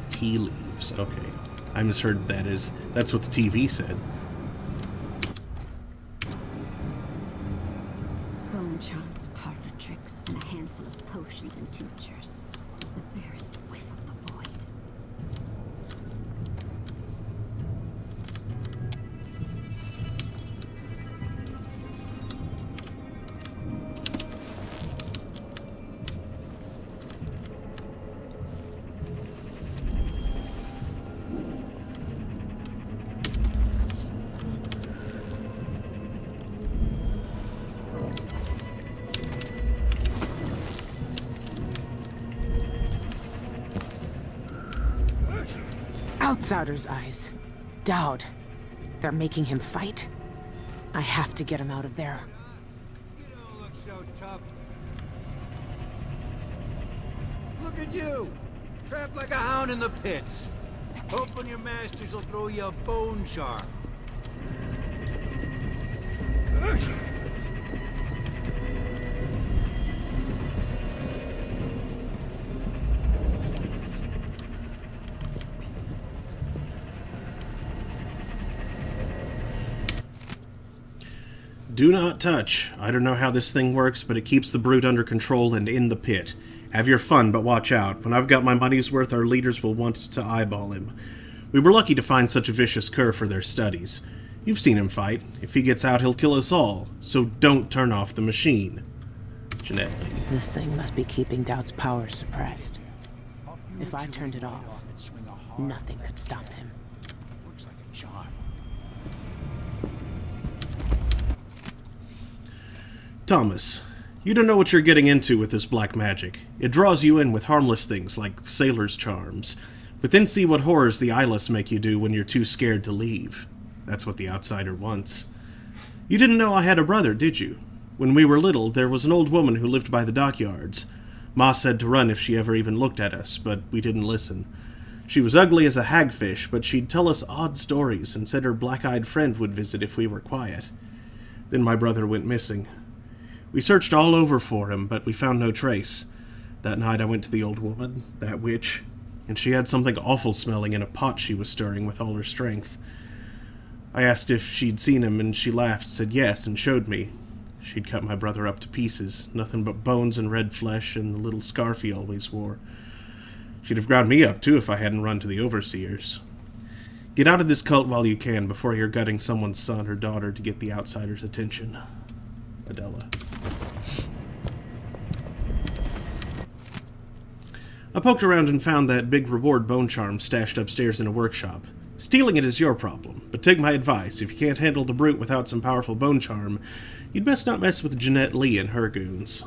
S2: Tea leaves, okay. I misheard that as that's what the TV said.
S10: Bone charms, parlor tricks, and a handful of potions and tinctures. The barest whiff of the void.
S4: Outsider's eyes. Dowd. They're making him fight? I have to get him out of there.
S7: You don't look so tough. Look at you! Trapped like a hound in the pits. Hoping your masters will throw you a bone charm.
S2: Do not touch. I don't know how this thing works, but it keeps the brute under control and in the pit. Have your fun, but watch out. When I've got my money's worth, our leaders will want to eyeball him. We were lucky to find such a vicious cur for their studies. You've seen him fight. If he gets out, he'll kill us all. So don't turn off the machine. Jeanette.
S4: This thing must be keeping Doubt's power suppressed. If I turned it off, nothing could stop him.
S7: Looks like a charm.
S2: Thomas, you don't know what you're getting into with this black magic. It draws you in with harmless things like sailor's charms, but then see what horrors the eyeless make you do when you're too scared to leave. That's what the outsider wants. You didn't know I had a brother, did you? When we were little, there was an old woman who lived by the dockyards. Ma said to run if she ever even looked at us, but we didn't listen. She was ugly as a hagfish, but she'd tell us odd stories and said her black-eyed friend would visit if we were quiet. Then my brother went missing. We searched all over for him, but we found no trace. That night I went to the old woman, that witch, and she had something awful smelling in a pot she was stirring with all her strength. I asked if she'd seen him, and she laughed, said yes, and showed me. She'd cut my brother up to pieces, nothing but bones and red flesh and the little scarf he always wore. She'd have ground me up, too, if I hadn't run to the overseers. Get out of this cult while you can, before you're gutting someone's son or daughter to get the outsider's attention. Adela. I poked around and found that big reward bone charm stashed upstairs in a workshop. Stealing it is your problem, but take my advice. If you can't handle the brute without some powerful bone charm, you'd best not mess with Jeanette Lee and her goons.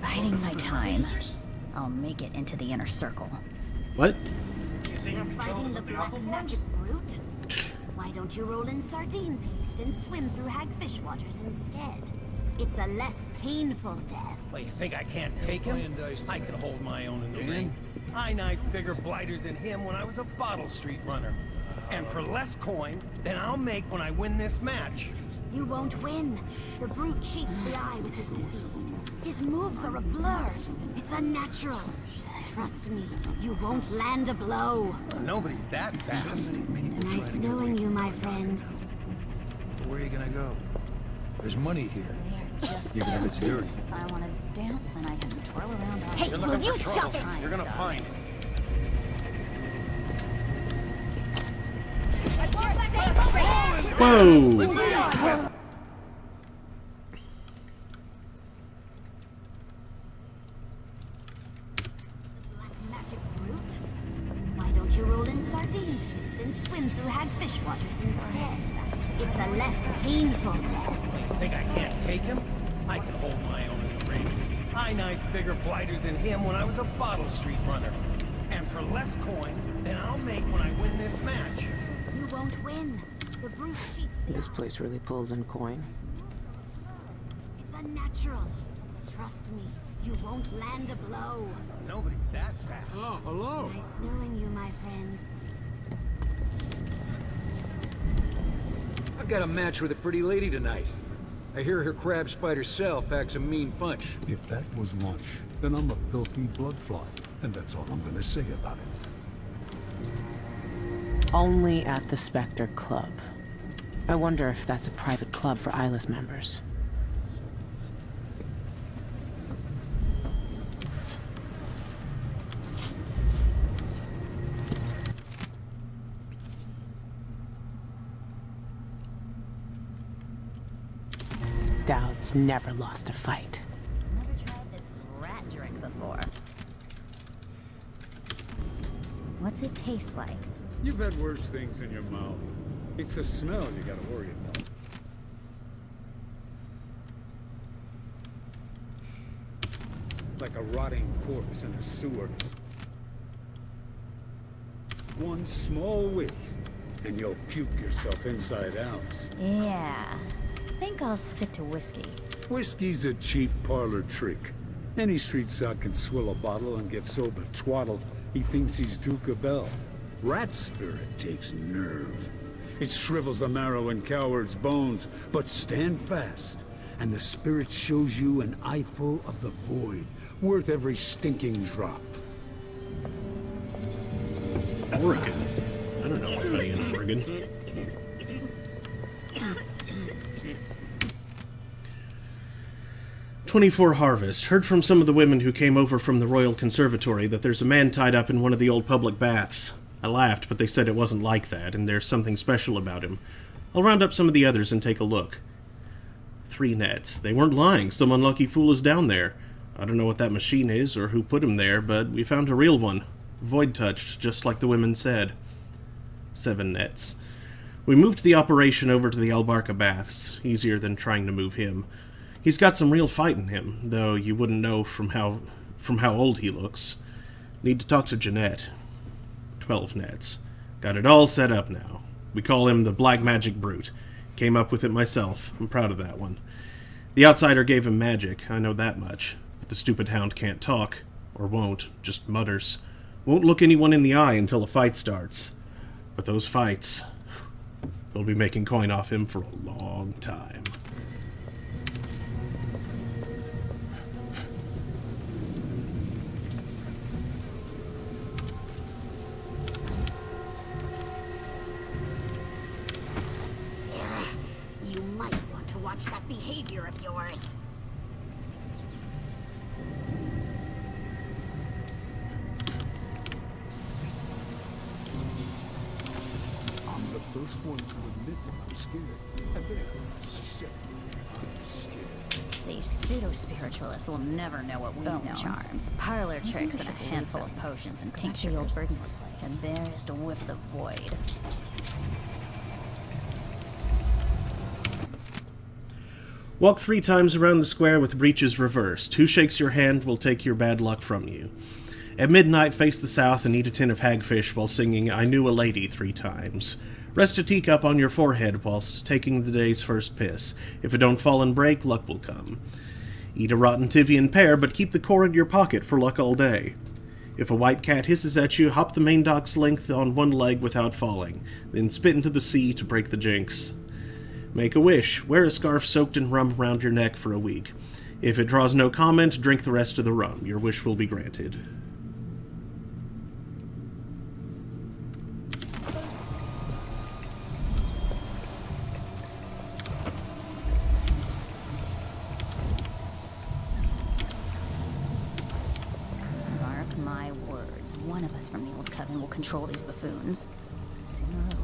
S5: Biding my time. I'll make it into the inner circle.
S2: What?
S5: You're fighting the black magic brute? Why don't you roll in sardine paste and swim through hagfish waters instead? It's a less painful death.
S12: Well, you think I can't take him? I could hold my own in the ring. I knifed bigger blighters than him when I was a Bottle Street runner. And for less coin than I'll make when I win this match.
S5: You won't win. The brute cheats the eye with his speed. His moves are a blur. It's unnatural. Trust me, you won't land a blow.
S12: Nobody's that fast.
S5: Nice knowing you, my friend.
S13: Where are you gonna go? There's money here.
S5: Just
S13: even if it's dirty.
S5: If I want to dance, then I can twirl around on. Hey,
S12: You're
S5: will
S12: looking
S5: you
S12: for
S5: stop
S12: trouble.
S5: it?
S12: You're gonna find it.
S2: Whoa!
S5: Magic brute. Why don't you roll in sardine paste and swim through hagfish waters instead? It's a less painful death.
S12: You think I can't take him? I can hold my own in the ring. I knifed bigger blighters than him when I was a Bottle Street runner. And for less coin than I'll make when I win this match.
S5: You won't win. The brute cheats the
S4: This place really pulls in coin.
S5: It's unnatural. Trust me, you won't land a blow.
S12: Nobody's that fast.
S6: Oh, hello.
S5: Nice knowing you, my friend.
S13: I've got a match with a pretty lady tonight. I hear her crab spider self packs a mean punch.
S6: If that was lunch, then I'm a filthy bloodfly, and that's all I'm gonna say about it.
S4: Only at the Spectre Club. I wonder if that's a private club for eyeless members. Doubt's never lost a fight.
S5: Never tried this rat drink before. What's it taste like?
S6: You've had worse things in your mouth. It's the smell you gotta worry about. Like a rotting corpse in a sewer. One small whiff, and you'll puke yourself inside out.
S5: Yeah. Think I'll stick to whiskey.
S6: Whiskey's a cheap parlor trick. Any street sod can swill a bottle and get so betwaddled he thinks he's Duke of Bell. Rat spirit takes nerve. It shrivels the marrow in cowards' bones, but stand fast, and the spirit shows you an eyeful of the void, worth every stinking drop.
S2: Oregon? I don't know anybody in Oregon. "24 Harvest. Heard from some of the women who came over from the Royal Conservatory that there's a man tied up in one of the old public baths. I laughed, but they said it wasn't like that, and there's something special about him. I'll round up some of the others and take a look." 3 nets. They weren't lying. Some unlucky fool is down there. I don't know what that machine is or who put him there, but we found a real one. Void-touched, just like the women said. 7 nets. We moved the operation over to the Albarca baths. Easier than trying to move him. He's got some real fight in him, though you wouldn't know from how old he looks. Need to talk to Jeanette. 12 nets. Got it all set up now. We call him the Black Magic Brute. Came up with it myself. I'm proud of that one. The outsider gave him magic, I know that much. But the stupid hound can't talk. Or won't, just mutters. Won't look anyone in the eye until a fight starts. But those fights, we'll be making coin off him for a long time.
S5: You might want to watch that behavior of yours.
S6: I'm the first one to admit that I'm scared. And there, I said, I'm scared.
S14: These pseudo-spiritualists will never know what we know. Charms, parlor tricks, and a handful of potions and tinctures. And there is to whip the void.
S2: Walk 3 times around the square with breeches reversed. Who shakes your hand will take your bad luck from you. At midnight, face the south and eat a tin of hagfish while singing I Knew a Lady 3 times. Rest a teacup on your forehead whilst taking the day's first piss. If it don't fall and break, luck will come. Eat a rotten Tivian pear, but keep the core in your pocket for luck all day. If a white cat hisses at you, hop the main dock's length on one leg without falling, then spit into the sea to break the jinx. Make a wish. Wear a scarf soaked in rum around your neck for a week. If it draws no comment, drink the rest of the rum. Your wish will be granted.
S14: Mark my words, one of us from the Old Coven will control these buffoons. Sooner or later.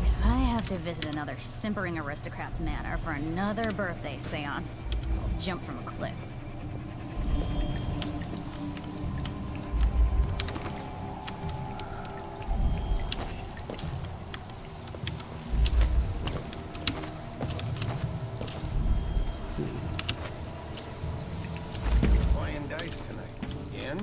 S14: If I have to visit another simpering aristocrat's manor for another birthday seance, I'll jump from a cliff.
S12: Playing dice tonight. Again?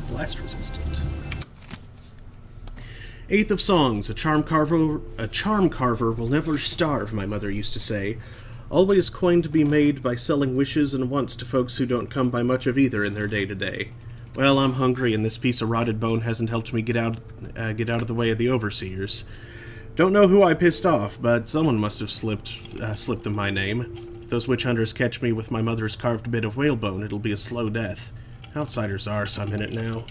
S2: Blast resistant. 8th of songs. A charm carver will never starve, my mother used to say. Always coin to be made by selling wishes and wants to folks who don't come by much of either in their day-to-day. Well, I'm hungry, and this piece of rotted bone hasn't helped me get out of the way of the overseers. Don't know who I pissed off, but someone must have slipped them my name. If those witch hunters catch me with my mother's carved bit of whalebone, it'll be a slow death. Outsiders are, so I'm in it now.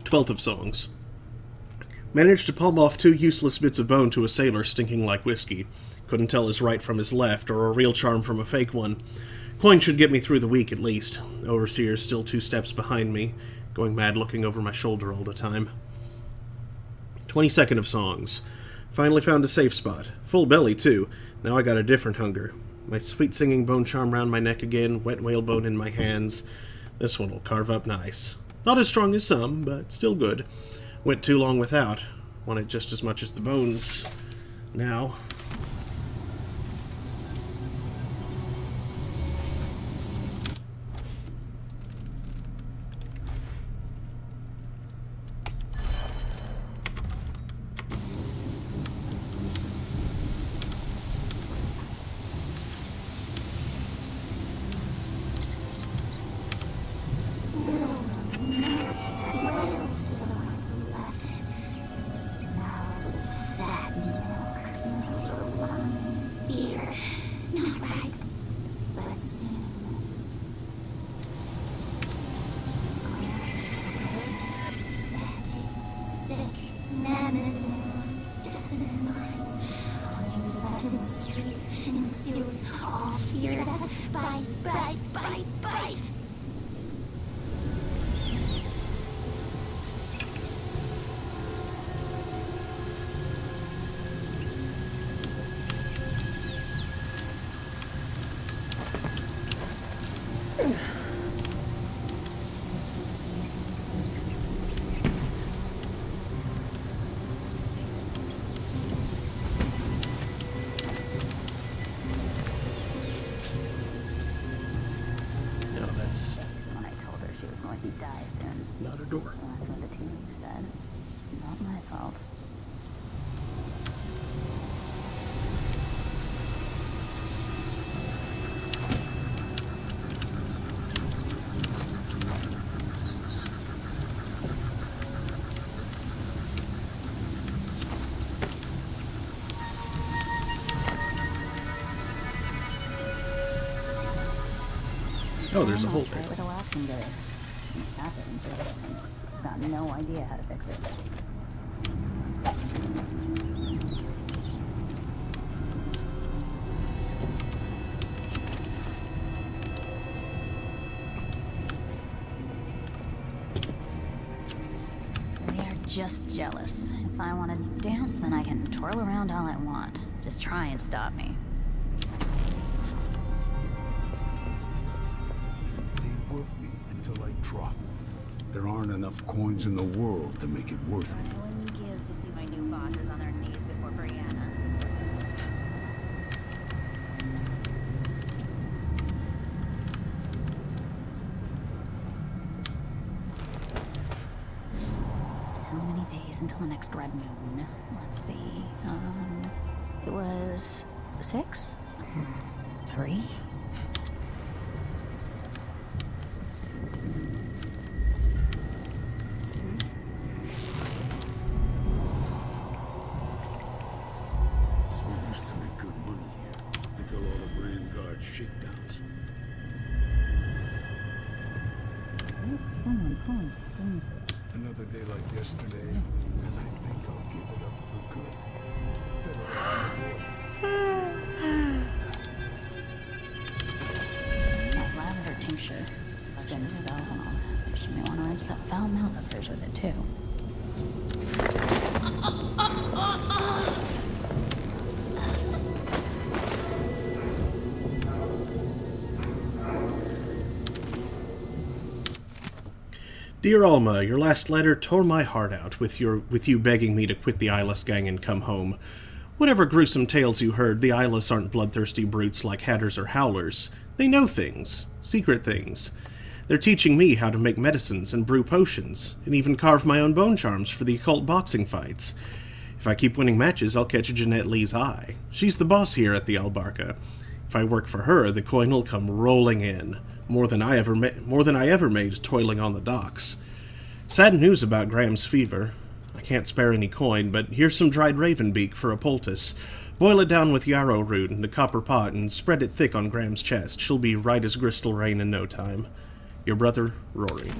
S2: 12th of songs. Managed to palm off 2 useless bits of bone to a sailor stinking like whiskey. Couldn't tell his right from his left, or a real charm from a fake one. Coin should get me through the week at least. Overseer's still 2 steps behind me, going mad looking over my shoulder all the time. 22nd of songs. Finally found a safe spot. Full belly, too. Now I got a different hunger. My sweet singing bone charm round my neck again, wet whalebone in my hands. This one will carve up nice. Not as strong as some, but still good. Went too long without. Want it just as much as the bones. Now... Not a door.
S14: That's what the team said. Not my fault.
S2: Oh, there's a hole there.
S14: With a waxing good. It happened, but I've got no idea how to fix it. They are just jealous. If I want to dance, then I can twirl around all I want. Just try and stop me.
S6: Drop. There aren't enough coins in the world to make it worth it.
S14: I wouldn't give to see my new bosses on their knees before Brianna. How many days until the next red moon? Let's see. It was 6? 3?
S6: Shakedowns. Another day like yesterday, and I think I'll give it up for good.
S14: That lavender tincture. Spin spells and all that, but she may want to rinse that foul mouth of hers with it too.
S2: Dear Alma, your last letter tore my heart out with you begging me to quit the Eyeless gang and come home. Whatever gruesome tales you heard, the Eyeless aren't bloodthirsty brutes like Hatters or Howlers. They know things. Secret things. They're teaching me how to make medicines and brew potions, and even carve my own bone charms for the occult boxing fights. If I keep winning matches, I'll catch Jeanette Lee's eye. She's the boss here at the Albarca. If I work for her, the coin will come rolling in. More than I ever made toiling on the docks. Sad news about Graham's fever. I can't spare any coin, but here's some dried raven beak for a poultice. Boil it down with yarrow root in a copper pot and spread it thick on Graham's chest. She'll be right as crystal rain in no time. Your brother, Rory.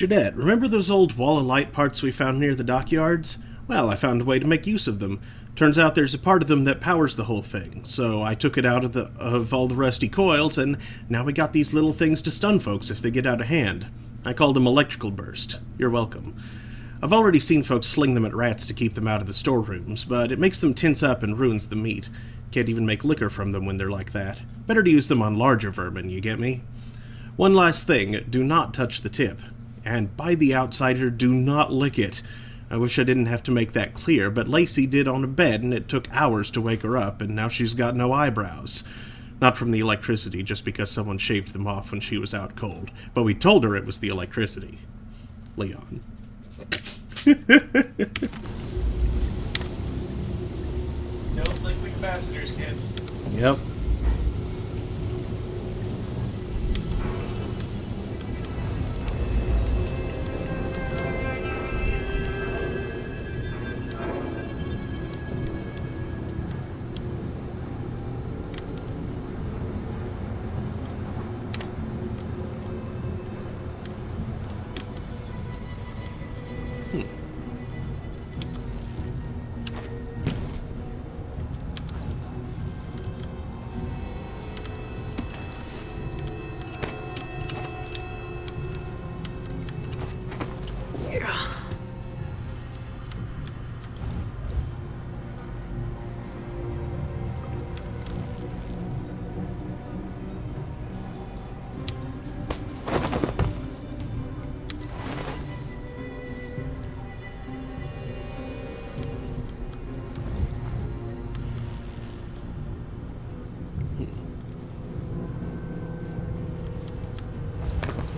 S2: Jeanette, remember those old wall of light parts we found near the dockyards? Well, I found a way to make use of them. Turns out there's a part of them that powers the whole thing, so I took it out of all the rusty coils, and now we got these little things to stun folks if they get out of hand. I called them electrical burst. You're welcome. I've already seen folks sling them at rats to keep them out of the storerooms, but it makes them tense up and ruins the meat. Can't even make liquor from them when they're like that. Better to use them on larger vermin, you get me? One last thing, do not touch the tip. And by the outsider, do not lick it. I wish I didn't have to make that clear, but Lacey did on a bed, and it took hours to wake her up, and now she's got no eyebrows. Not from the electricity, just because someone shaved them off when she was out cold. But we told her it was the electricity. Leon.
S1: Don't lick capacitors, kids.
S2: Yep.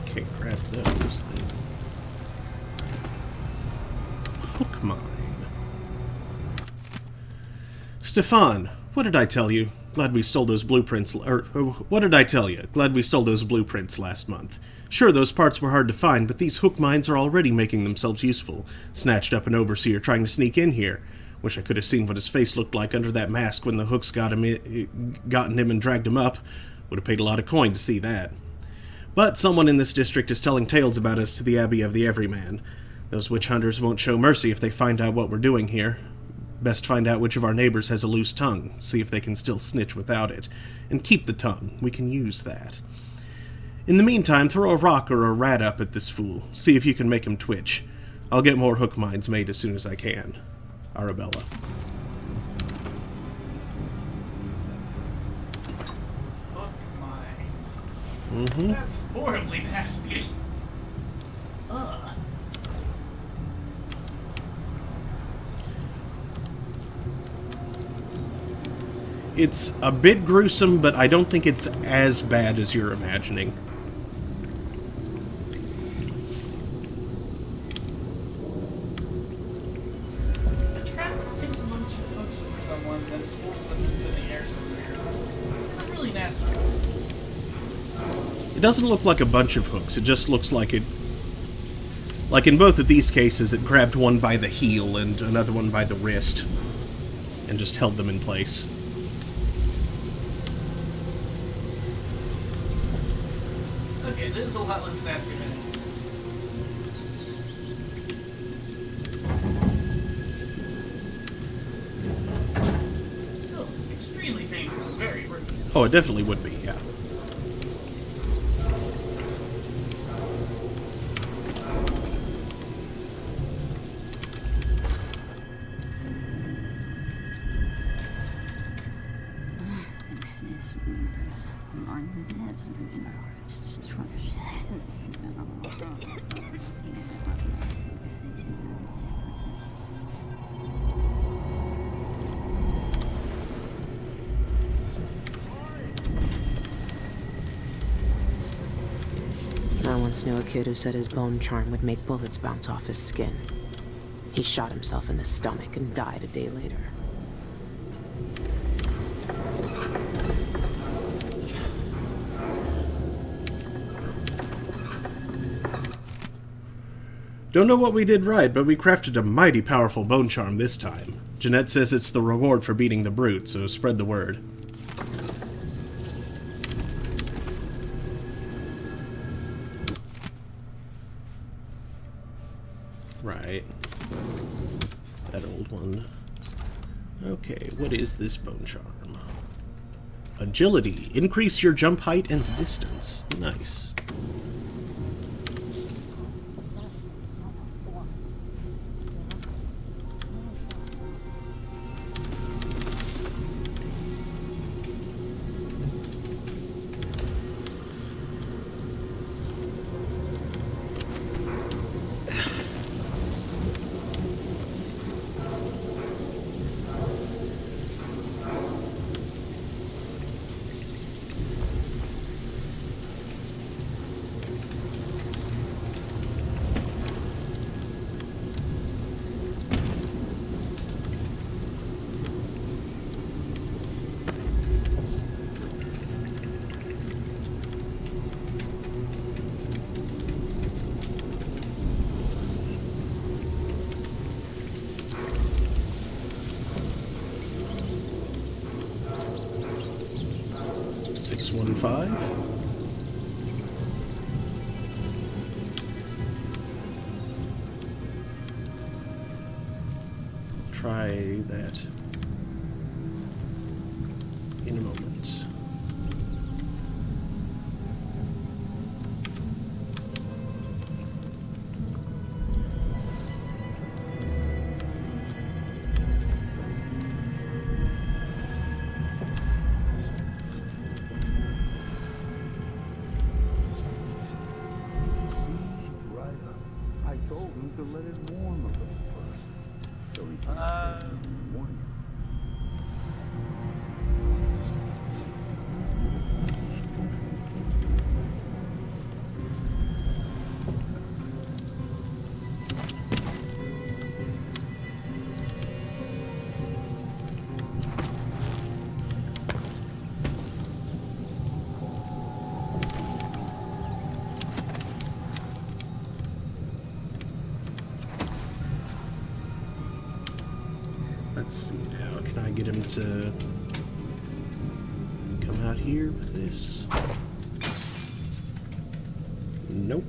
S2: Can't grab those then. Hook mine. Stefan, what did I tell you? Glad we stole those blueprints, what did I tell you? Glad we stole those blueprints last month. Sure, those parts were hard to find, but these hook mines are already making themselves useful. Snatched up an overseer trying to sneak in here. Wish I could have seen what his face looked like under that mask when the hooks gotten him and dragged him up. Would have paid a lot of coin to see that. But someone in this district is telling tales about us to the Abbey of the Everyman. Those witch hunters won't show mercy if they find out what we're doing here. Best find out which of our neighbors has a loose tongue, see if they can still snitch without it. And keep the tongue, we can use that. In the meantime, throw a rock or a rat up at this fool, see if you can make him twitch. I'll get more hook mines made as soon as I can. Arabella.
S1: Hook mines.
S2: Mm-hmm.
S1: That's horribly nasty. Ugh.
S2: It's a bit gruesome, but I don't think it's as bad as you're imagining.
S1: A trap sinks a bunch of hooks in someone, then pulls them into the air somewhere. It's really nasty.
S2: It doesn't look like a bunch of hooks, it just looks like it... Like in both of these cases, it grabbed one by the heel and another one by the wrist, and just held them in place.
S1: Okay, this is a lot less nasty than still extremely painful, very risky.
S2: Oh, it definitely would be, yeah.
S4: I once knew a kid who said his bone charm would make bullets bounce off his skin. He shot himself in the stomach and died a day later.
S2: Don't know what we did right, but we crafted a mighty powerful bone charm this time. Jeanette says it's the reward for beating the brute, so spread the word. Right. That old one. Okay, what is this bone charm? Agility. Increase your jump height and distance. Nice. $615. Try that in a moment.
S6: I told him to let it warm a little first, so he can sit and warm it.
S2: Let's see now. Can I get him to come out here with this? Nope.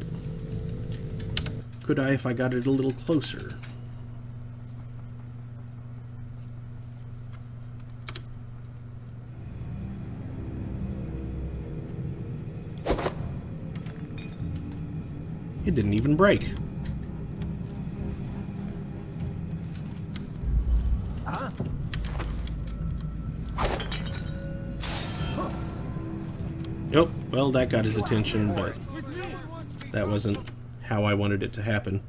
S2: Could I if I got it a little closer? It didn't even break. Oh, well, that got his attention, but that wasn't how I wanted it to happen.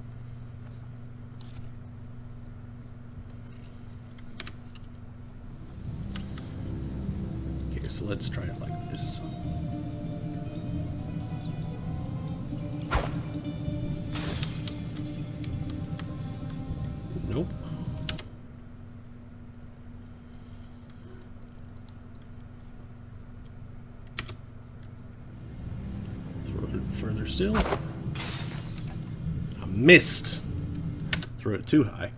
S2: Okay, so let's try it like this. Nope. Further still. I missed. Throw it too high.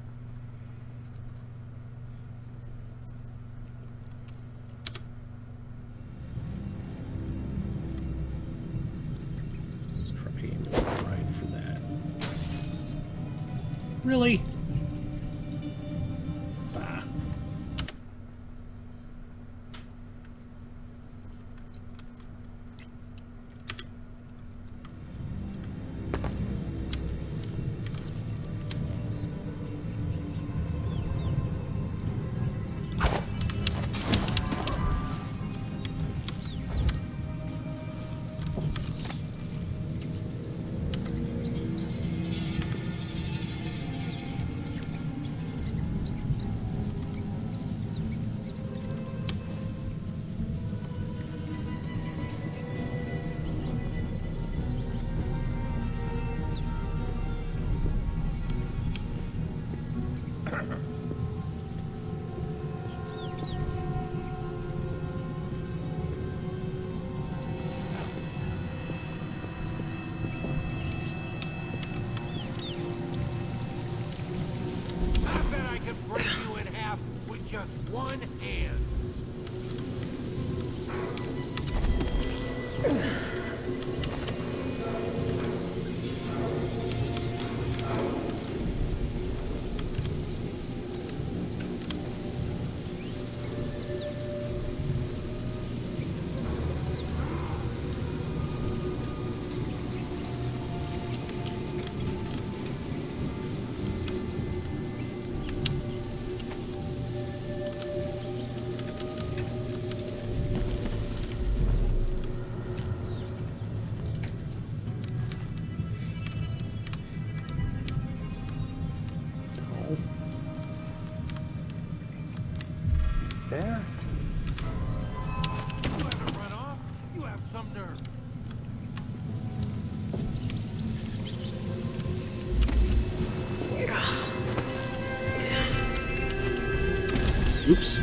S2: Let's try aiming right for that. Really? Bah.
S12: Just one hand.
S2: Oops.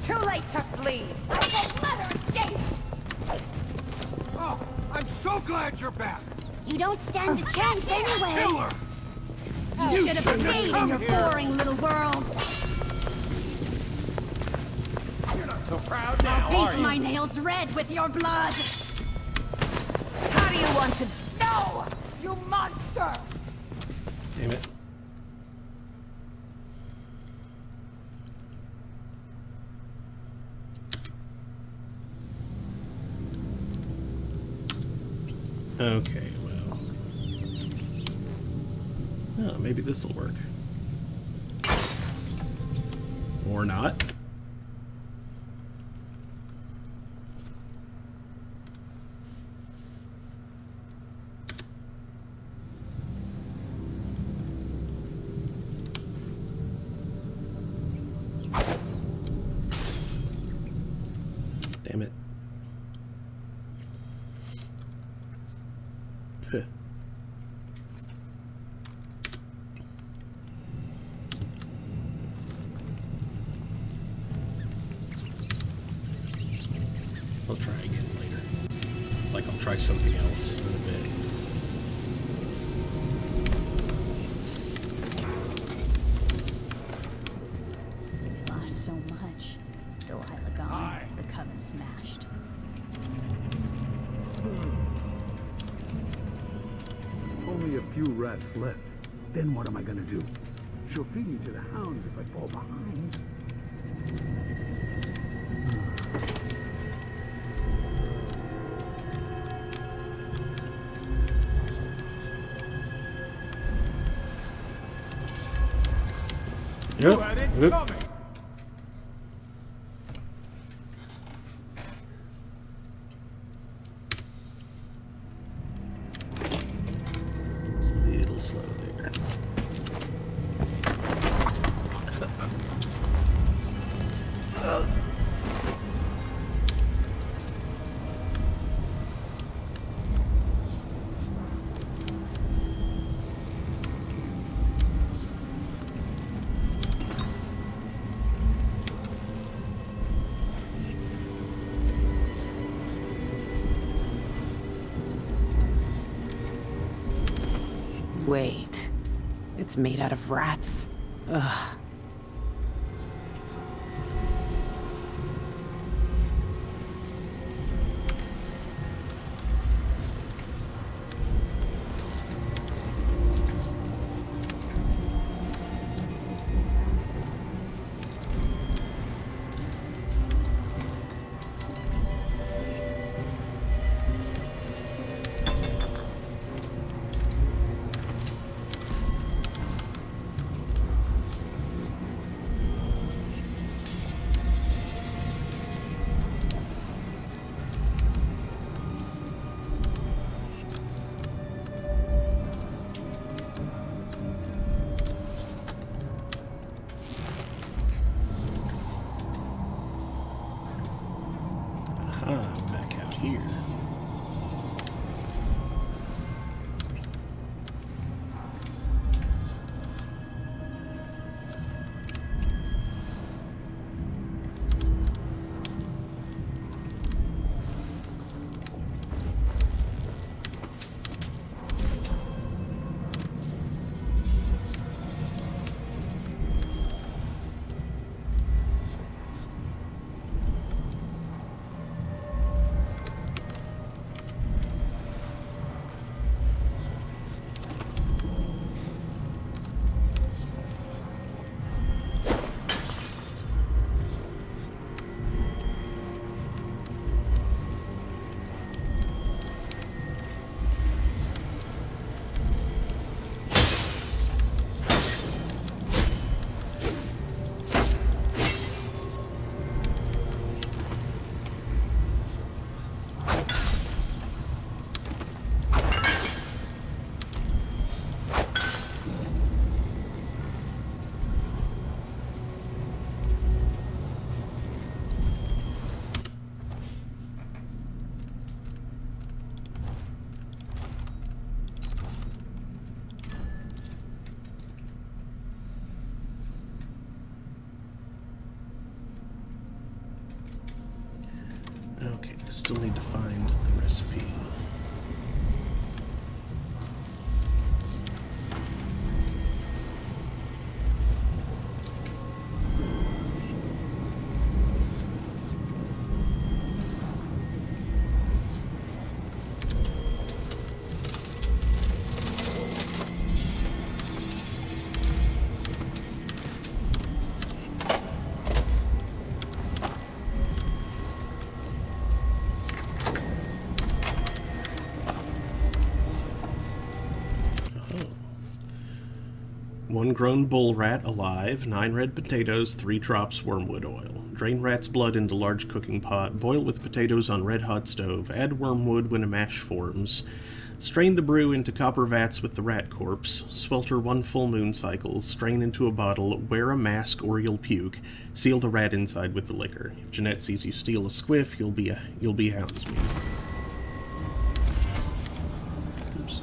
S15: Too late to flee. I won't let her escape.
S12: Oh, I'm so glad you're back.
S5: You don't stand a chance anyway.
S12: Kill her.
S15: You should have stayed in your boring little world.
S12: You're not so proud now,
S15: I'll
S12: are
S15: paint
S12: you?
S15: my nails red with your blood. How do you want to? No, you monster!
S2: Damn it. Okay, well. Oh, maybe this'll work. Or not. Damn it. Puh. I'll try again later. Like I'll try something else in a bit.
S14: Lost so much. Delilah gone. The coven smashed.
S6: Only a few rats left. Then what am I gonna do? She'll feed me to the hounds if I fall behind.
S2: Yep. It's a little slow there.
S4: Wait. It's made out of rats. Ugh.
S2: still need to find the recipe. One grown bull rat alive, 9 red potatoes, 3 drops wormwood oil. Drain rat's blood into large cooking pot, boil with potatoes on red hot stove, add wormwood when a mash forms. Strain the brew into copper vats with the rat corpse, swelter 1 full moon cycle, strain into a bottle, wear a mask or you'll puke, seal the rat inside with the liquor. If Jeanette sees you steal a squiff, you'll be houndsmeat. Oops.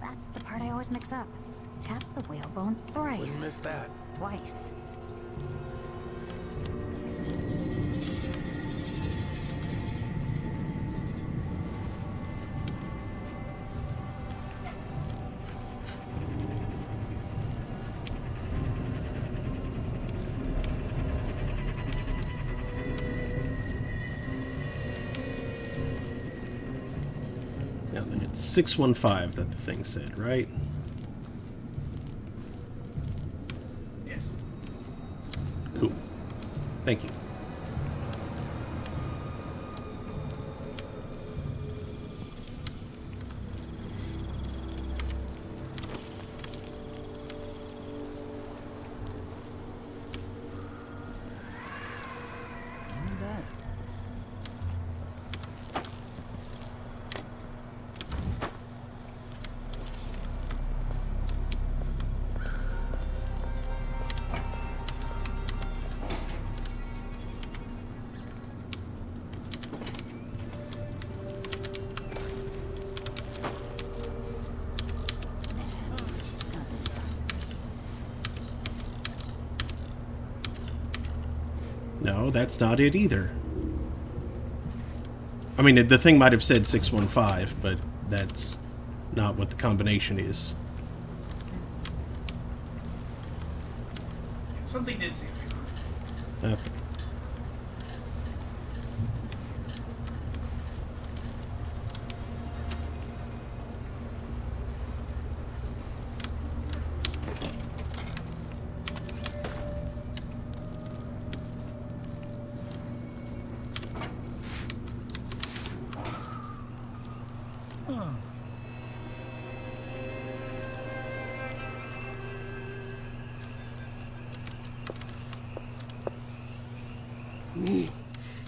S14: That's the part I always mix up. Tap the whalebone thrice.
S12: Wouldn't miss that.
S14: Twice.
S2: Now then, it's 615 that the thing said, right?
S1: Yes.
S2: Cool. Thank you. No, that's not it either. I mean, the thing might have said 615, but that's not what the combination is.
S1: Something did say 615.
S2: Okay.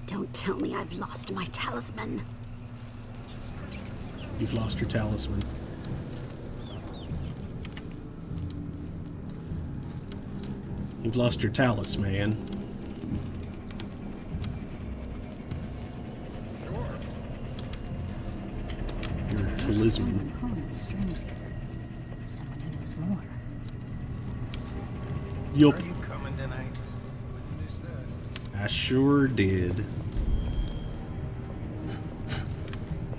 S5: Don't tell me I've lost my talisman.
S2: You've lost your talisman. You've lost your talisman. talisman.
S14: Pulling the strings here. Someone who knows more.
S2: Yup.
S12: Are you coming tonight?
S2: I sure did.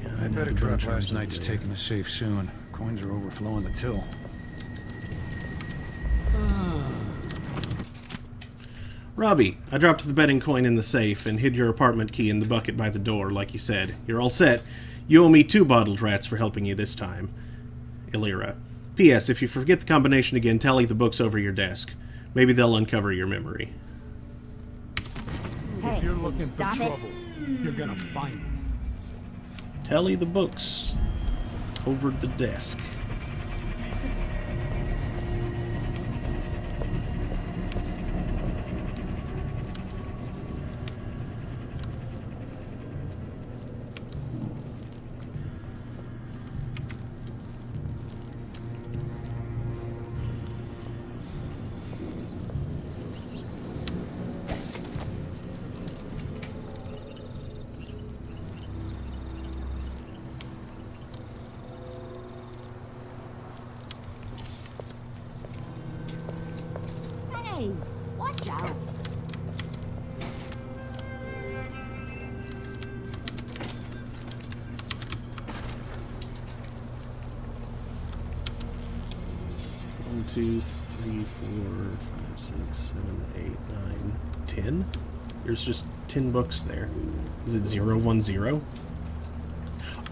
S2: Yeah,
S13: I
S2: know
S13: better
S2: the
S13: drop
S2: bunch
S13: last
S2: over
S13: night's
S2: there.
S13: taking the safe soon. Coins are overflowing the till.
S2: Robbie, I dropped the betting coin in the safe and hid your apartment key in the bucket by the door, like you said. You're all set. You owe me 2 bottled rats for helping you this time. Illyra. P.S. If you forget the combination again, tally the books over your desk. Maybe they'll uncover your memory.
S14: Hey,
S9: If you're looking for
S14: stop it.
S9: trouble, you're gonna find it.
S2: Tally the books over the desk.
S10: Hey, watch out.
S2: One, 2, 3, 4, 5, 6, 7, 8, 9, 10? There's just 10 books there. Is it 0, 1, 0?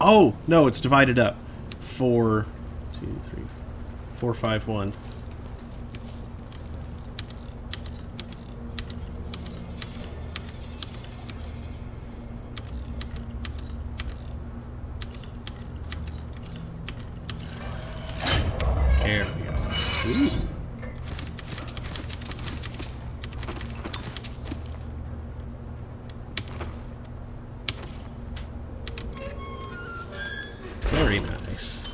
S2: Oh! No, it's divided up. 4, 2, 3, 4, 5, 1. There we go. Ooh. Very nice.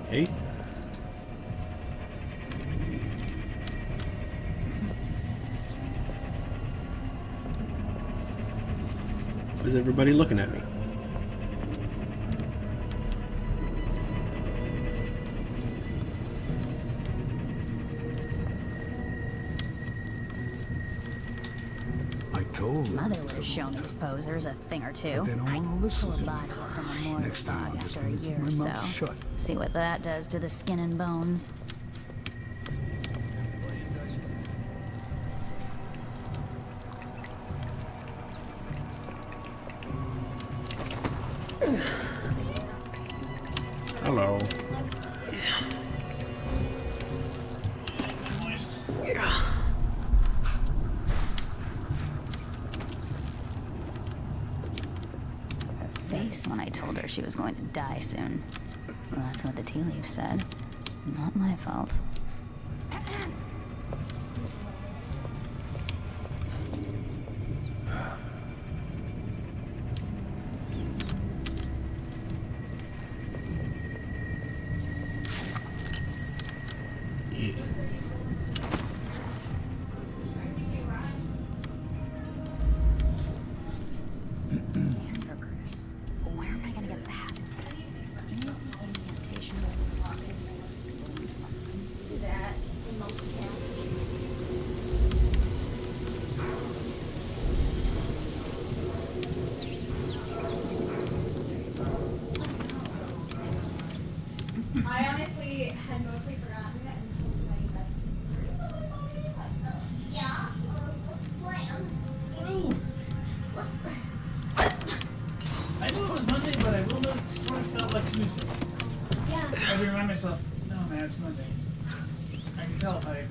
S2: Hey. Why is everybody looking at me?
S6: I told her.
S14: Mother would have shown these posers a thing or two.
S6: But they don't want to listen
S14: Pull
S6: to
S14: a
S6: me.
S14: body up from a mortar
S6: Next time
S14: bog
S6: I'm just
S14: after a
S6: gonna keep
S14: year
S6: my
S14: or so.
S6: mouth shut.
S14: See what that does to the skin and bones.
S2: Hello.
S14: Her face when I told her she was going to die soon. Well, that's what the tea leaves said. Not my fault.
S2: Yeah.
S14: Hamburgers. Where am I gonna get that?
S3: Do that. I honestly had mostly forgotten it until my
S1: was Monday, but I will have sort of felt like Tuesday.
S3: Yeah.
S1: I have to remind myself, no man, it's Monday. I can tell by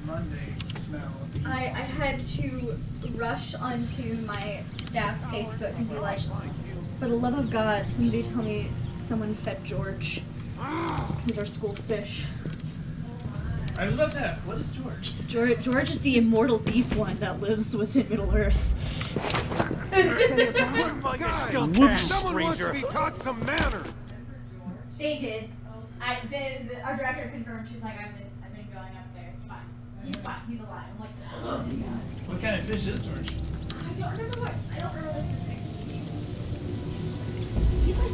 S1: Monday smell.
S3: I had to rush onto my staff's Facebook and be like, for the love of God, somebody tell me someone fed George. He's our school fish.
S1: I was about to ask, what is George?
S3: George is the immortal deep one that lives within Middle Earth.
S12: Whoops, someone wants to be taught some manner.
S3: They did. Our director confirmed. She's like, I've been going up there. It's fine. He's fine. He's alive. I'm like, oh my god.
S1: What kind of fish is George?
S3: I don't remember the specific species. He's like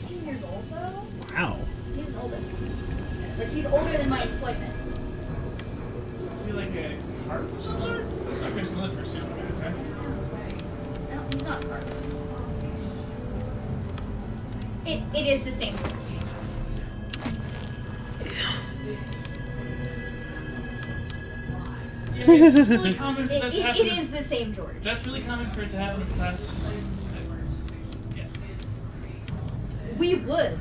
S3: 15 years old though.
S2: Wow.
S3: He's older. Like he's older than my employment.
S1: Is he like a carp of some sort? That's not fish to live for super minutes, right?
S3: No, he's not a carp. It is the same fish.
S1: Yeah, it's really common for that to happen.
S3: It is the same George.
S1: That's really common for it to happen in class. Yeah.
S3: We would.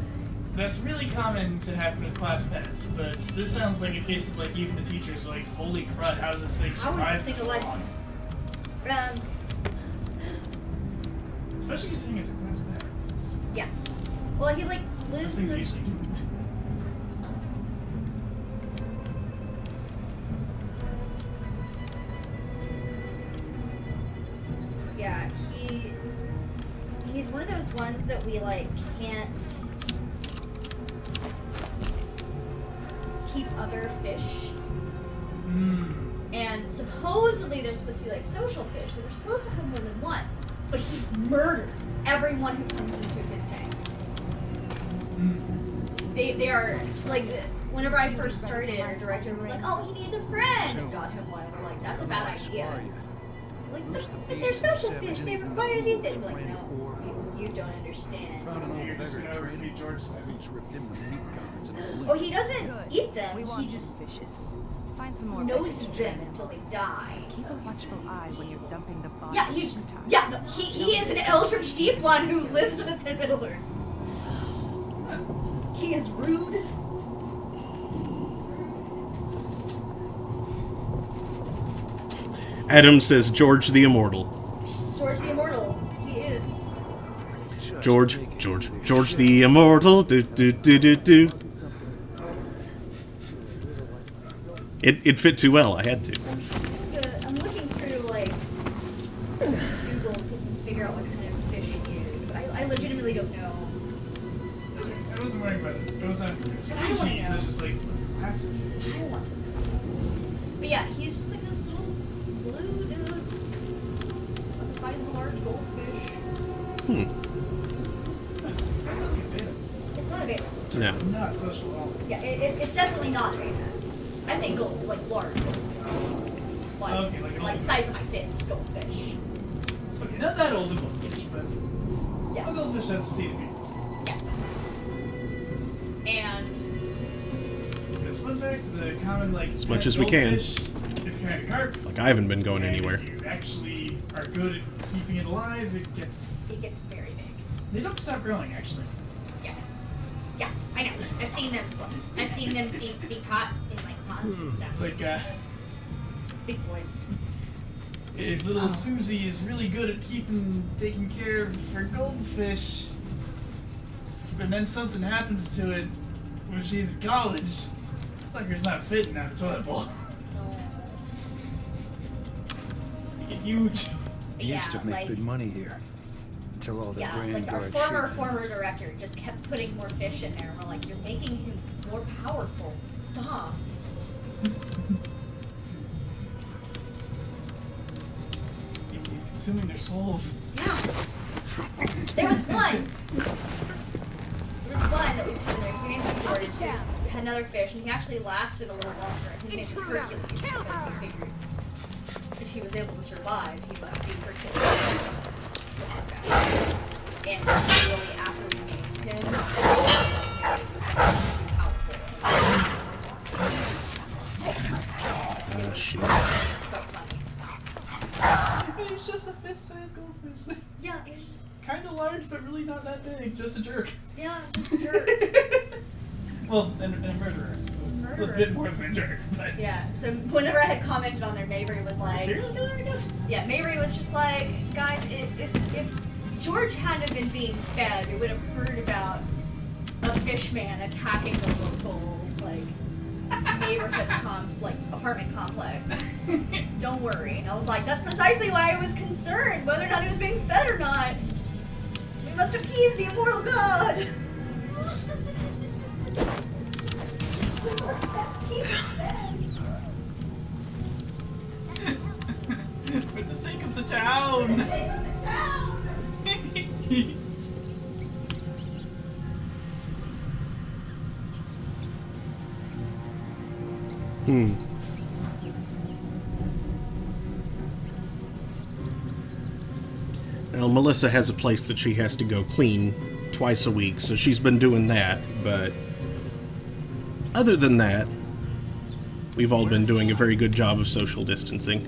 S1: That's really common to happen with class pets, but this sounds like a case of like even the teachers are like, holy crud, how does this thing survive?
S3: How is this thing alive?
S1: Especially considering it's a class pet.
S3: Yeah. Well, he like
S1: Those
S3: lives
S1: things
S3: in this.
S1: usually do.
S3: Yeah, he's one of those ones that we like can't keep other fish. And supposedly they're supposed to be like social fish, so they're supposed to have more than one. But he murders everyone who comes into his tank. They are like, whenever I first started, our director was like, "Oh, he needs a friend," and got him one. And we're like, "That's a bad idea." Like, but they're social fish. They require these things. Like, no, you don't understand.
S1: You're just gonna overfeed George.
S3: Oh, he doesn't eat them. He just
S16: fishes. Find some more
S3: noses them until they die.
S16: Keep a watchful eye when you're dumping the body.
S3: Yeah, he is an eldritch deep one who lives within Middle Earth. He is rude.
S2: Adam says George the Immortal.
S3: George the Immortal. He is.
S2: George the Immortal. Do do do do do. It fit too well. I had to.
S3: I'm looking through like Google to figure out what kind of fish he is, but I legitimately don't know.
S1: I wasn't worried about it. It was not species. I was just like, passive.
S3: I don't want to know. But yeah, he's just like this little blue dude, about the size of a large goldfish. It's not a beta.
S2: No.
S1: Not social at all.
S3: Yeah, it's definitely not a beta. I say gold, like large goldfish. Like size of my fist goldfish.
S1: Okay, not that old a goldfish, but
S3: yeah.
S1: A goldfish has teeth.
S3: Yeah. And
S1: there's fun facts, the common like
S2: as much as we can.
S1: Is kind of carp.
S2: Like I haven't been going anywhere.
S1: If you actually are good at keeping it alive, it gets
S3: very big.
S1: They don't stop growing, actually.
S3: Yeah, I know. I've seen them be caught in like ponds and stuff.
S1: It's like
S3: big boys.
S1: If little Susie is really good at taking care of her goldfish, and then something happens to it when she's in college, sucker's not fitting out of the toilet bowl. They get huge.
S13: We used to make good money here. Until all the grand
S3: like our
S13: guard
S3: former director just kept putting more fish in there, and we're like, you're making him more powerful. Stop.
S1: He's consuming their souls.
S3: Yeah. There was one that we put in there. His name was George. So we had another fish, and he actually lasted a little longer. His name is Hercules, because we figured if he was able to survive, he must be Hercules. And really, after we named him,
S2: Oh shit.
S1: It's just a fist-sized goldfish.
S3: Yeah, it's just
S1: kind of large, but really not that big. Just a jerk.
S3: Yeah, just a jerk.
S1: Well, and a murderer. A bit more than a jerk. But.
S3: Yeah, so whenever I had commented on there, Mabry was like...
S1: Serial killer, I guess?
S3: Yeah, Mabry was just like, guys, if George hadn't been being fed, we would have heard about a fish man attacking the local, like, neighborhood, apartment complex. Don't worry. And I was like, that's precisely why I was concerned, whether or not he was being fed or not. We must appease the immortal god.
S1: For the sake of the town!
S2: Well, Melissa has a place that she has to go clean twice a week, so she's been doing that, but other than that, we've all been doing a very good job of social distancing.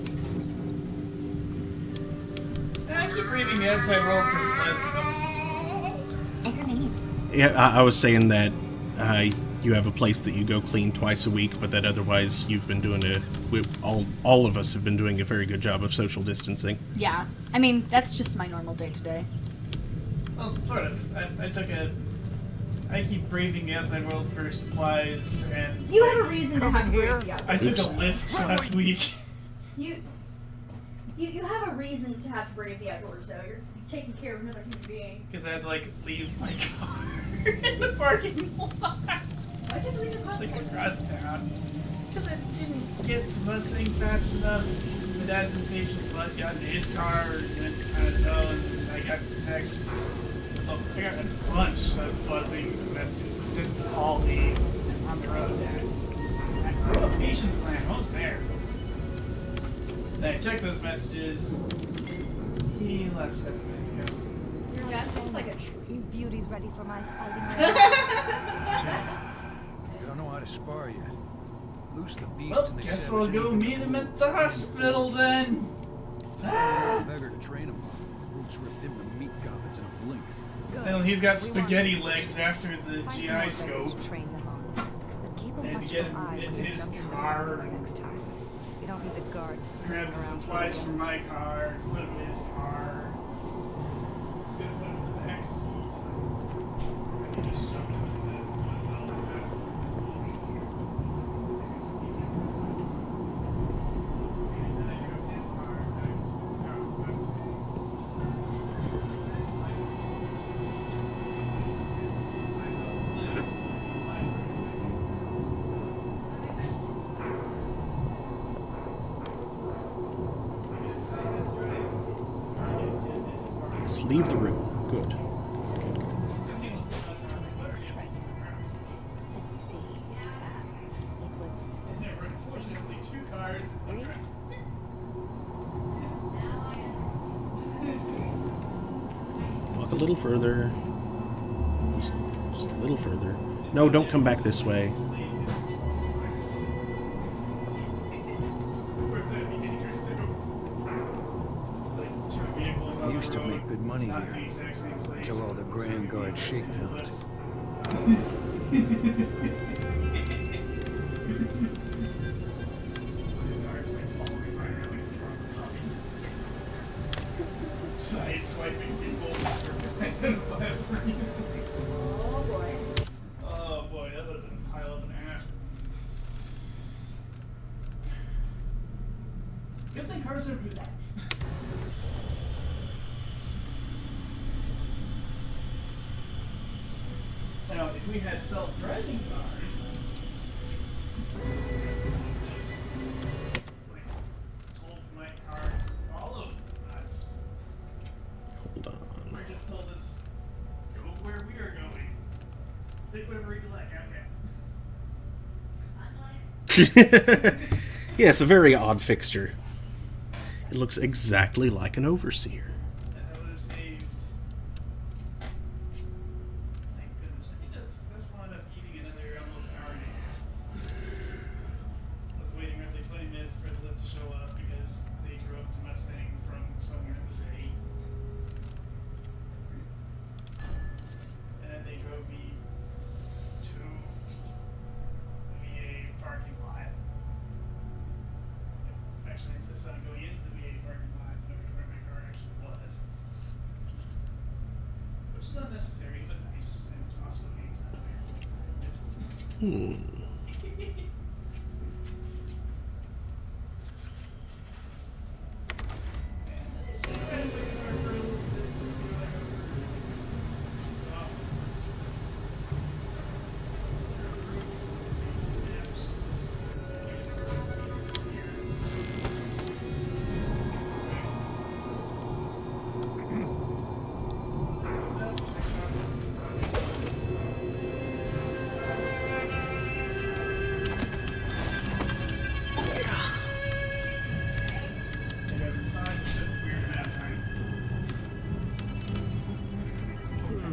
S1: I keep reading the outside world for supplies and stuff.
S2: Yeah, I was saying that you have a place that you go clean twice a week, but that otherwise you've been doing all of us have been doing a very good job of social distancing.
S17: Yeah, I mean, that's just my normal day-to-day.
S1: Well, sort of. I keep braving the outside world for supplies and...
S3: You have a reason to have to brave the
S1: I
S3: outdoors.
S1: took a lift last week.
S3: You have a reason to have to brave the outdoors, though. You're taking care of another human being.
S1: Because I had to, like, leave my car in the parking lot.
S3: Why'd you have to leave your car?
S1: Like, across town. Because I didn't get to Mustang fast enough. My dad's impatient, but got into his car and kind of and I got the text. Oh, I got a bunch of buzzings and messages. Didn't call me on the road yet. I grew up Patience Land, almost there. Then I checked those messages. He left 7 minutes ago.
S3: Your dad sounds like a tree.
S16: You beauty's ready for my fighting
S18: You don't know how to spar yet. Loose the beast
S1: Well,
S18: and they
S1: guess
S18: savage
S1: I'll go
S18: anything
S1: meet him at the hospital then.
S18: Beggar to train him. Roots ripped him to meat goblins in a blink.
S1: Well, he's got spaghetti legs after the GI scope. And to get him into his car.
S16: You don't need the guards.
S1: Grab the supplies from my car, put him in his car. Put him in the back seat. I can just shove him into the and then I drove his car back to his house west.
S2: Yes, leave the room. Good.
S16: Let's see. It was 6, 3.
S2: Walk a little further. Just a little further. No, don't come back this way.
S18: We used to make good money here. Until all the Grand Guard shakedowns.
S1: Side swiping people for whatever reason.
S3: Oh boy.
S1: Oh boy, that would have been a pile of an ass. Good thing cars don't do that. Now, if we had self-driving cars, told my car to follow us.
S2: Hold on.
S1: Or just told us, go where we are going. Take whatever you like, okay?
S2: Yes, a very odd fixture. It looks exactly like an overseer.
S1: That would have saved. Thank goodness. I think that's wound up eating another almost hour and a half. I was waiting roughly 20 minutes for the lift to show up because they drove to Mustang from somewhere in the city.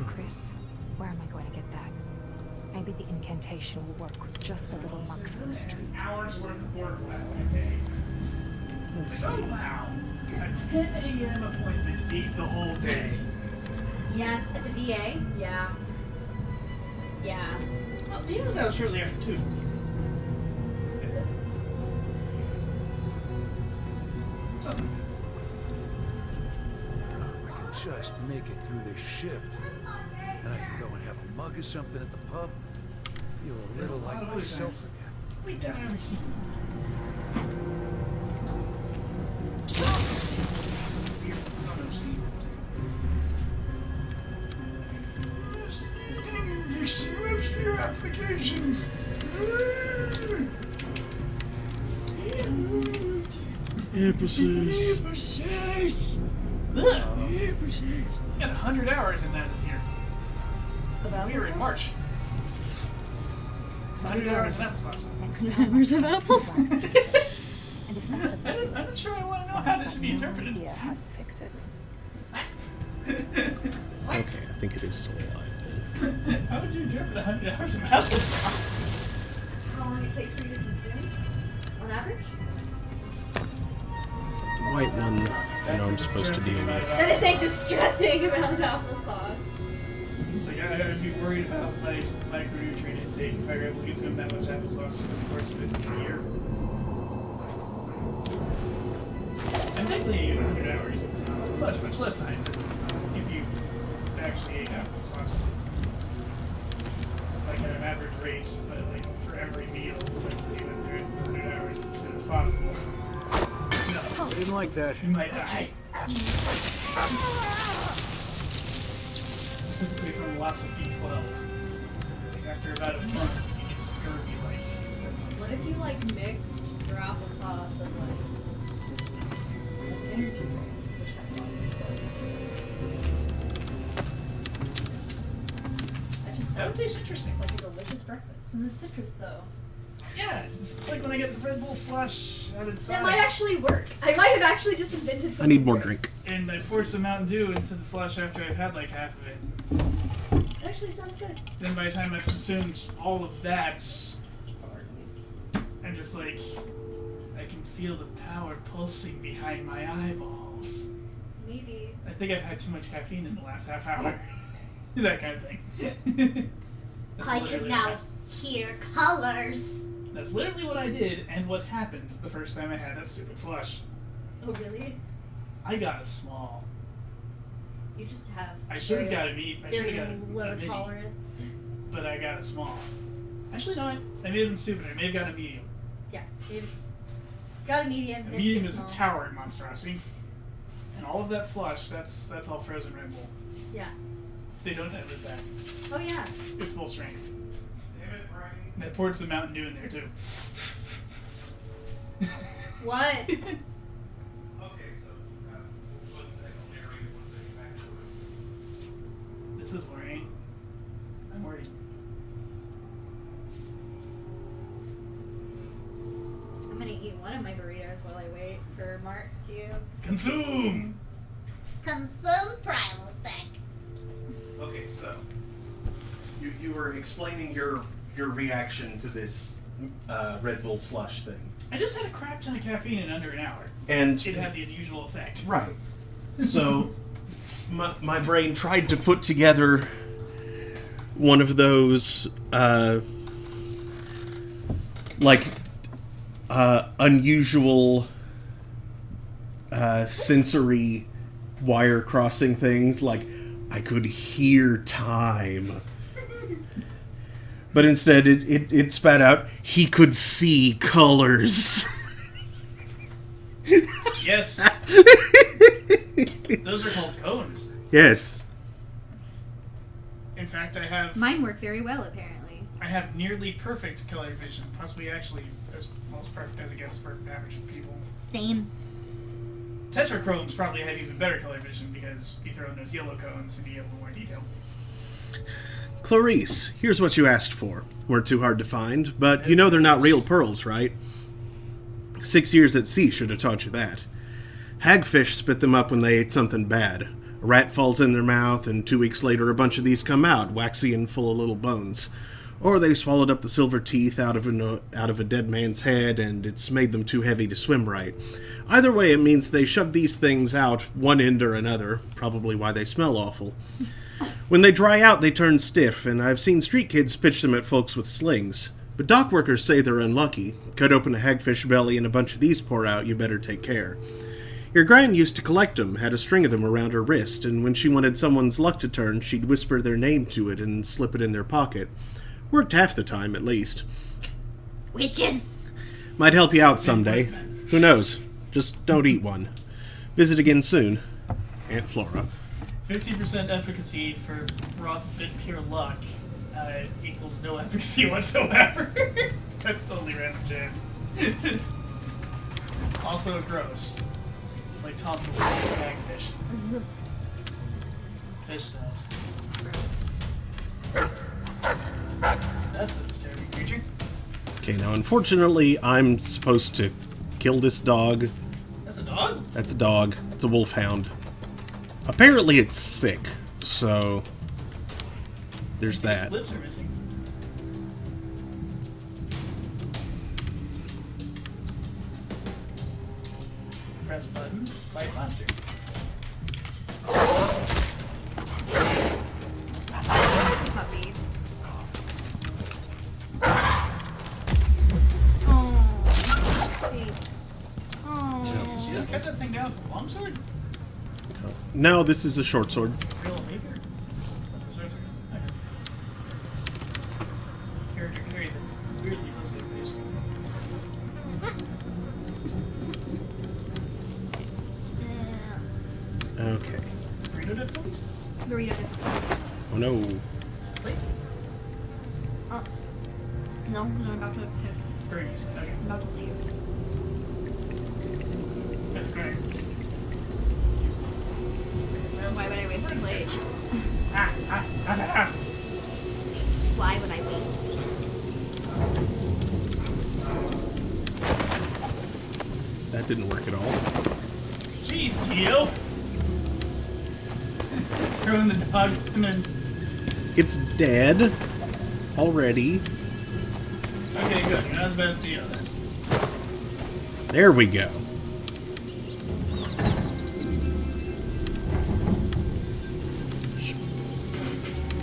S11: Chris, where am I going to get that? Maybe the incantation will work with just a little muck from the street.
S1: Hours worth of work left in the day.
S11: Let's see.
S1: Oh wow! A 10 a.m. appointment ate the whole day.
S3: Yeah, at the VA. Yeah. Yeah.
S1: Well, he was out shortly after 2. Something.
S13: If I can just make it through this shift, then I can go and have a mug of something at the pub. Feel a little like myself again.
S1: Wait down every scene. Fix your applications.
S2: Emphasis.
S1: Emphasis. Emphasis. Got 100 hours in that this year. We were in March. 100 hours in applesauce.
S17: Hours of applesauce.
S1: I'm not sure I want to know how this should be interpreted.
S11: Yeah, how to fix it.
S2: Okay, I think it is still alive then.
S1: How would you interpret 100 hours of applesauce?
S3: How long it takes for you to consume, on average?
S2: The white one, I know I'm supposed to deal with.
S3: That is a distressing amount of applesauce.
S1: Like, I'd be worried about my micronutrient intake if I were able to consume that much applesauce in the course of a year. And technically, 100 hours is much less time if you actually ate applesauce. Like at an average rate, but like for every meal, since you went through it 100 hours as soon as possible. No.
S13: I didn't like that.
S1: You might die. Specifically from loss of B12. Like after about a month, you get scurvy-like symptoms.
S3: What if you like mixed your applesauce with like an energy drink, which had a lot of
S1: That would taste interesting.
S3: like a delicious breakfast. And the citrus though.
S1: Yeah, it's like when I get the Red Bull slush out of
S3: That might actually work. I might have actually just invented something.
S2: I need more drink.
S1: And I pour some Mountain Dew into the slush after I've had like half of it.
S3: It actually sounds good.
S1: Then by the time I've consumed all of that, I'm just like, I can feel the power pulsing behind my eyeballs.
S3: Maybe.
S1: I think I've had too much caffeine in the last half hour. That kind of thing.
S3: I can now hear colors.
S1: That's literally what I did and what happened the first time I had that stupid slush.
S3: Oh really?
S1: I got a small.
S3: You just have.
S1: I should have got a meat. I should
S3: Very
S1: have got a
S3: low
S1: mini,
S3: tolerance.
S1: but I got a small. Actually, no, I may have been stupid. I may have got a medium.
S3: Yeah. Got a medium.
S1: A
S3: it's
S1: medium
S3: too
S1: is a
S3: small.
S1: towering monstrosity, and all of that slush, that's all frozen Red Bull.
S3: Yeah.
S1: They don't edit that.
S3: Oh yeah.
S1: It's full strength. Damn it, Brian. And I poured some Mountain Dew in there too.
S3: What?
S2: Okay, so one second, narrate, one second, back to it.
S1: This is worrying. I'm worried.
S3: I'm gonna eat one of my burritos while I wait for Mark to
S1: Consume!
S3: consume primal sec.
S2: Okay, so you were explaining your reaction to this Red Bull slush thing.
S1: I just had a crap ton of caffeine in under an hour.
S2: And
S1: it had the unusual effect.
S2: Right. So my brain tried to put together one of those unusual sensory wire crossing things. Like I could hear time But instead, it spat out, he could see colors.
S1: Yes. Those are called cones.
S2: Yes.
S1: In fact, I have...
S3: Mine work very well, apparently.
S1: I have nearly perfect color vision. Possibly actually as most perfect as it gets for average people.
S3: Same.
S1: Tetrachromes probably have even better color vision because you throw in those yellow cones and you get a little more detail.
S2: Clarice, here's what you asked for. Weren't too hard to find, but you know they're not real pearls, right? 6 years at sea should have taught you that. Hagfish spit them up when they ate something bad. A rat falls in their mouth, and 2 weeks later a bunch of these come out, waxy and full of little bones. Or they swallowed up the silver teeth out of a dead man's head, and it's made them too heavy to swim right. Either way, it means they shove these things out one end or another, probably why they smell awful. When they dry out, they turn stiff, and I've seen street kids pitch them at folks with slings. But dock workers say they're unlucky. Cut open a hagfish belly and a bunch of these pour out, you better take care. Your gran used to collect them, had a string of them around her wrist, and when she wanted someone's luck to turn, she'd whisper their name to it and slip it in their pocket. Worked half the time, at least.
S3: Witches!
S2: Might help you out someday. Who knows? Just don't eat one. Visit again soon. Aunt Flora.
S1: 50% efficacy for raw and pure luck equals no efficacy whatsoever. That's totally random chance. Also gross. It's like tonsils and hagfish. Fish does. That's a disturbing creature.
S2: Okay, now unfortunately, I'm supposed to kill this dog.
S1: That's a dog?
S2: That's a dog. It's a wolfhound. Apparently it's sick, so there's that.
S1: Its lips are missing. Press button, bite monster.
S3: Puppy.
S1: She just kept that thing down with a longsword?
S2: No, this is a short sword.
S1: Real maker? Character carries a weirdly close to face.
S2: Okay.
S1: Burrito difficulties?
S3: Burrito difficulties.
S2: Oh no.
S1: Wait.
S3: No, I'm about to...
S1: Very easy. Okay.
S3: I'm about to leave.
S1: That's great.
S3: Why would I waste a plate? Why would I waste a plate?
S2: That didn't work at all.
S1: Jeez, Tio! Throwing the dog in the...
S2: It's dead. Already.
S1: Okay, good. You're not as bad as Tio then.
S2: There we go.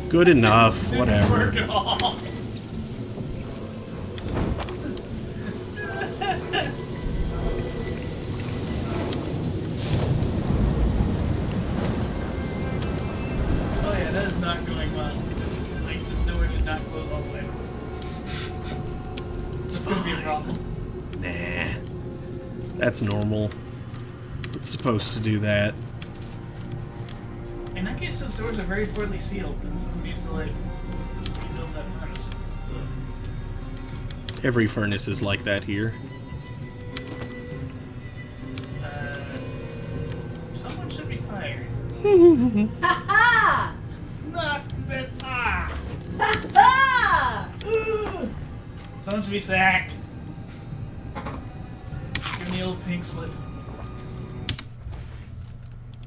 S2: Good enough, whatever.
S1: Work at all. Oh yeah, that is not going well. Like, the door did not close all the way.
S2: It's
S1: It's gonna be a
S2: fine.
S1: problem.
S2: Nah. That's normal. It's supposed to do that.
S1: In that case, those doors are very poorly sealed, and someone needs to, like, rebuild that furnace.
S2: Every furnace is like that here.
S1: Someone should be fired.
S3: Ha ha!
S1: Not that.
S3: Ha ha!
S1: Someone should be sacked. Give me the old pink slip.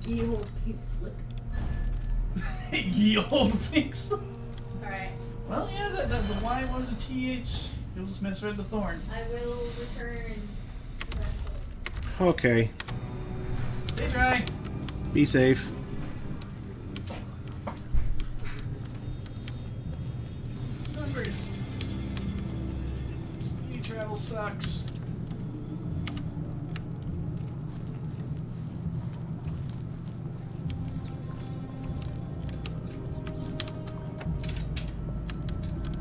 S3: Ye old pink slip.
S1: Ye old pink slip.
S3: Alright.
S1: Well, yeah, the Y was a TH. You'll just misread the thorn.
S3: I will return.
S2: Okay.
S1: Stay dry.
S2: Be safe.
S1: Numbers. E-travel sucks.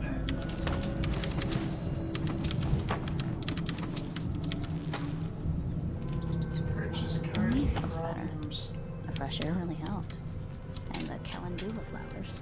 S1: And
S14: fresh air really helped. And the calendula flowers.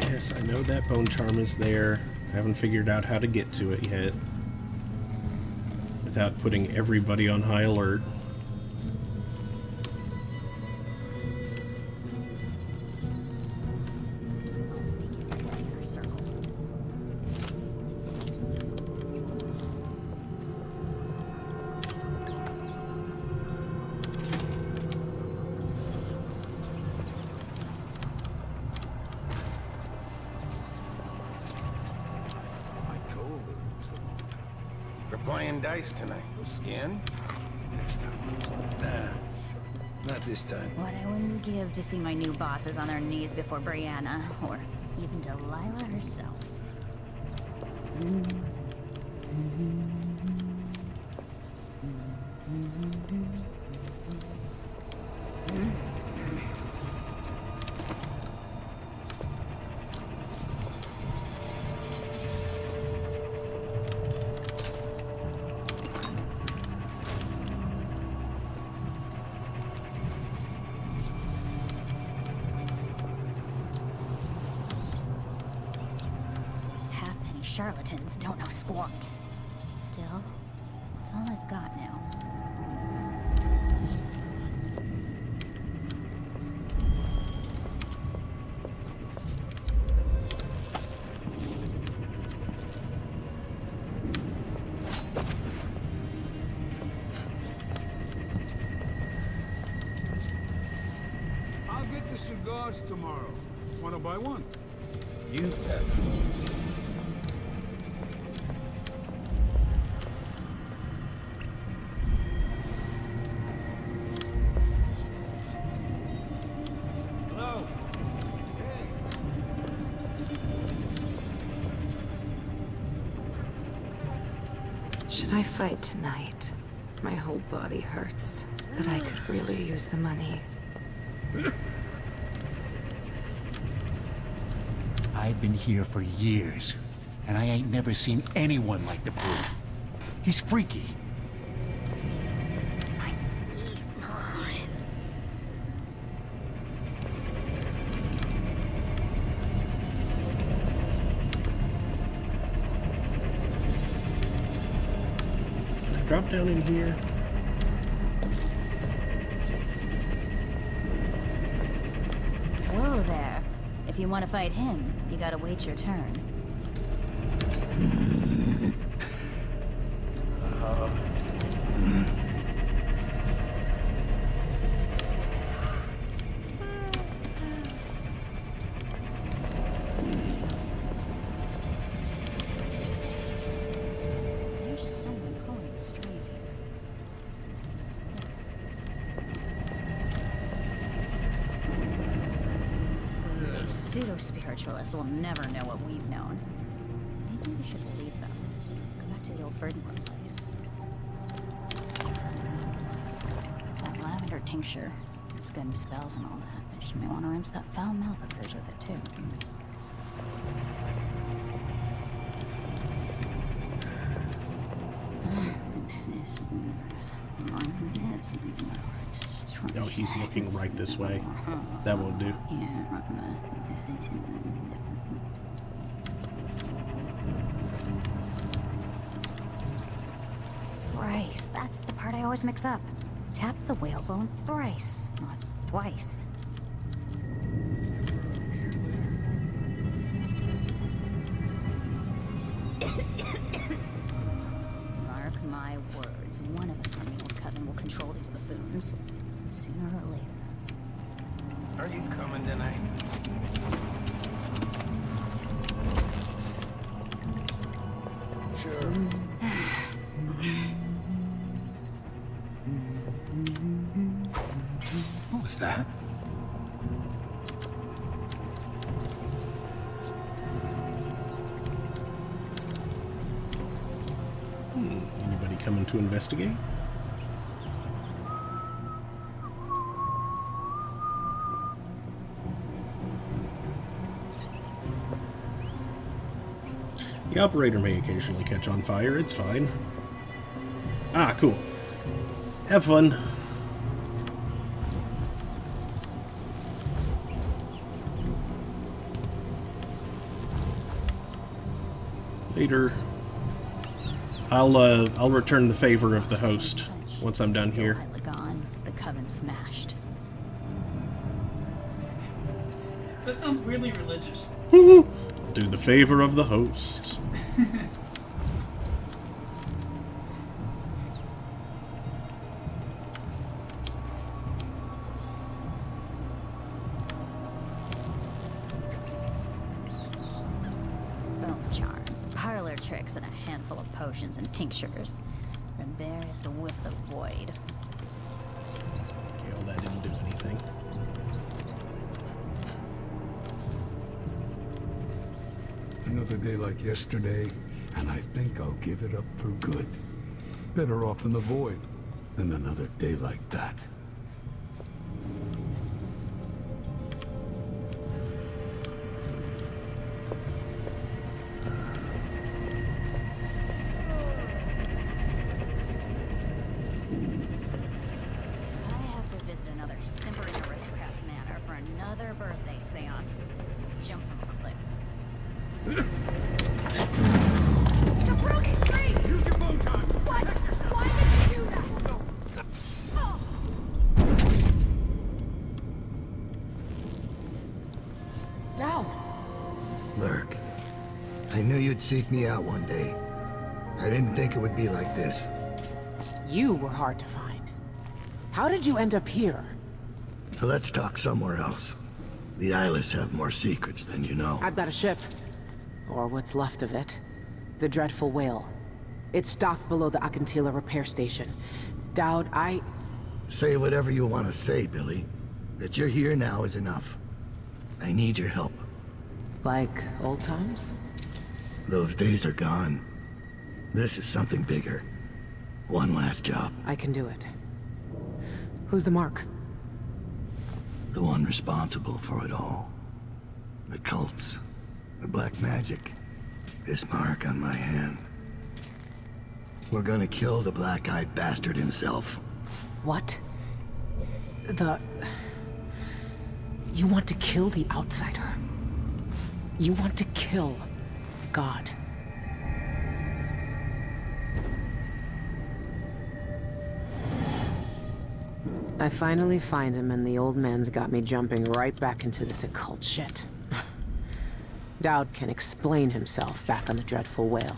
S2: Yes, I know that bone charm is there. I haven't figured out how to get to it yet without putting everybody on high alert.
S12: We're playing dice tonight. In?
S13: Next time. Nah, not this time.
S14: What I wouldn't give to see my new bosses on their knees before Brianna, or even Delilah herself. Charlatans don't know squat. Still, it's all I've got now.
S6: I'll get the cigars tomorrow. Wanna buy one?
S12: You bet.
S11: Should I fight tonight? My whole body hurts, but I could really use the money.
S19: I've been here for years, and I ain't never seen anyone like the brute. He's freaky.
S2: Drop down in here.
S14: Whoa there. If you want to fight him, you gotta wait your turn. Pseudo-spiritualists will never know what we've known. Maybe we should leave them. Go back to the old Birdmore place. That lavender tincture. It's good in spells and all that, but you may want to rinse that foul mouth of hers with it too.
S2: Oh, he's looking right this way. That won't do.
S14: Thrice. That's the part I always mix up. Tap the whalebone thrice, not twice. Mark my words, one of us on the old coven will control these buffoons, sooner or later.
S12: Are you coming tonight?
S13: Sure.
S19: What was that?
S2: Anybody coming to investigate? The operator may occasionally catch on fire, it's fine. Ah, cool. Have fun. Later. I'll return the favor of the host once I'm done here.
S14: Gone, the coven smashed.
S1: That sounds weirdly religious.
S2: Do the favor of the host.
S14: Bone charms, parlor tricks, and a handful of potions and tinctures. The barest whiff the void.
S2: Okay, well, that didn't do anything.
S6: Another day like yesterday, and I think I'll give it up for good. Better off in the void than another day like that.
S14: I have to visit another simpering aristocrat's manor for another birthday seance. Jump from a cliff.
S15: The brute's free!
S12: Use your bow time!
S15: What? Why did you do that? Oh.
S11: Down.
S20: Lurk, I knew you'd seek me out one day. I didn't think it would be like this.
S4: You were hard to find. How did you end up here?
S20: Let's talk somewhere else. The Eyeless have more secrets than you know.
S4: I've got a ship. Or what's left of it. The Dreadful Whale. It's docked below the Akantila repair station. Dowd,
S20: Say whatever you want to say, Billy. That you're here now is enough. I need your help.
S4: Like old times?
S20: Those days are gone. This is something bigger. One last job.
S4: I can do it. Who's the mark?
S20: The one responsible for it all. The cults. The black magic. This mark on my hand. We're gonna kill the black-eyed bastard himself.
S4: What? You want to kill the outsider? You want to kill God? I finally find him, and the old man's got me jumping right back into this occult shit. Dowd can explain himself back on the Dreadful Whale.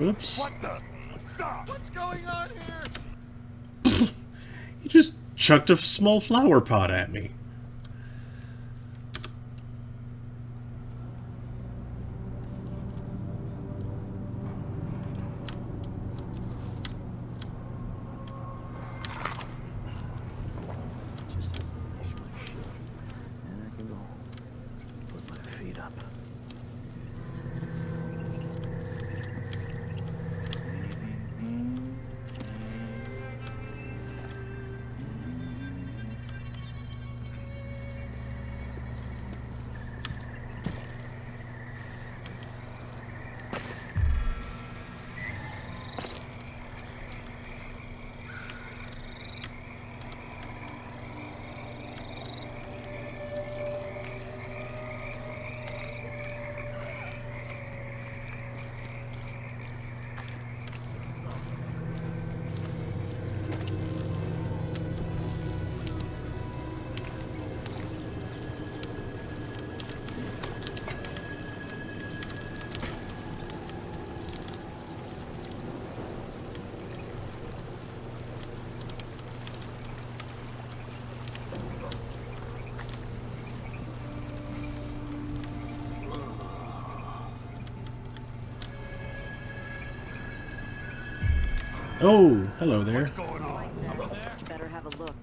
S2: Whoops.
S12: What the? Stop! What's going on here?
S2: He just chucked a small flower pot at me.
S18: And I can go home. Put my feet up.
S2: Oh, hello there.
S12: What's going on? Someone there?
S16: Better have a look.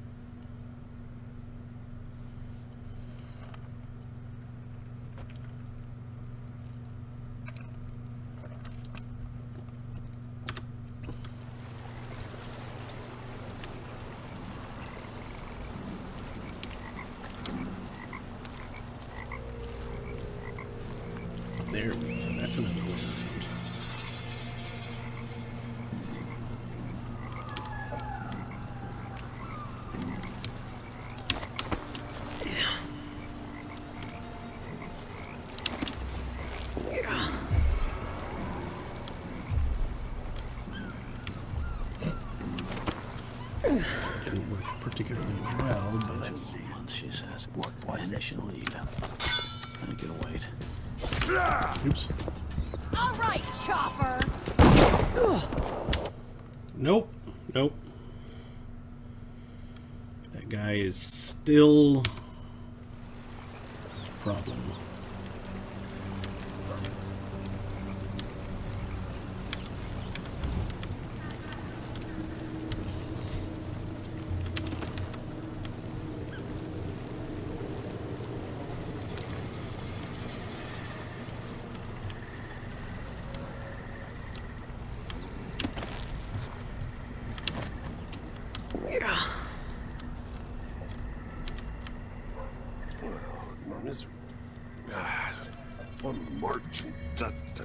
S2: There we go. That's another way around. Didn't work particularly well, but
S7: Let's see. Once she says, what was and they should leave. I can wait.
S2: oops.
S15: All right, Chopper.
S2: Nope. Nope. That guy is still a problem.
S12: Misery. One marching dust.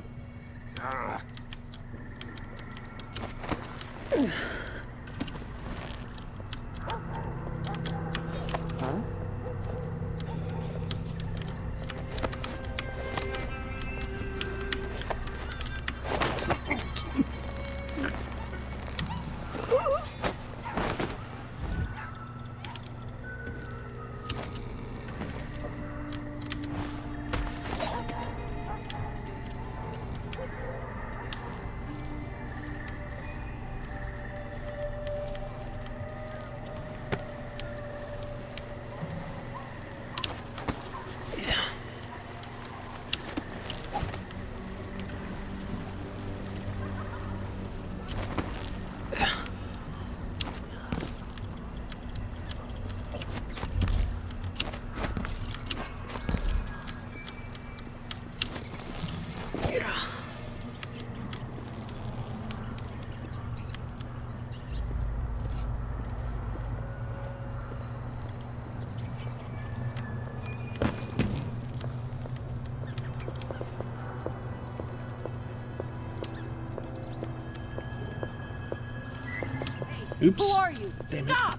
S2: Oops.
S15: Who are you?
S2: Damn
S15: Stop!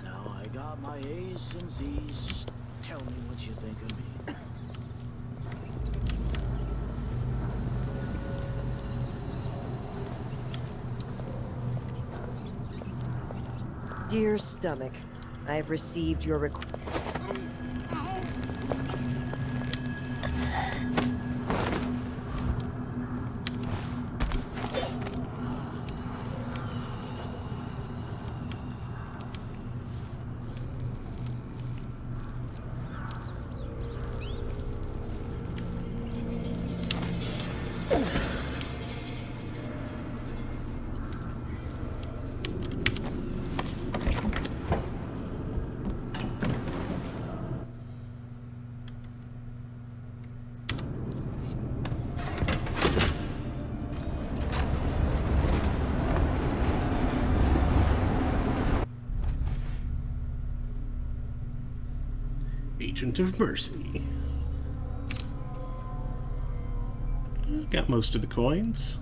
S7: Now I got my A's and Z's. Tell me what you think of me.
S21: Dear Stomach, I have received your request.
S2: Agent of Mercy. Got most of the coins.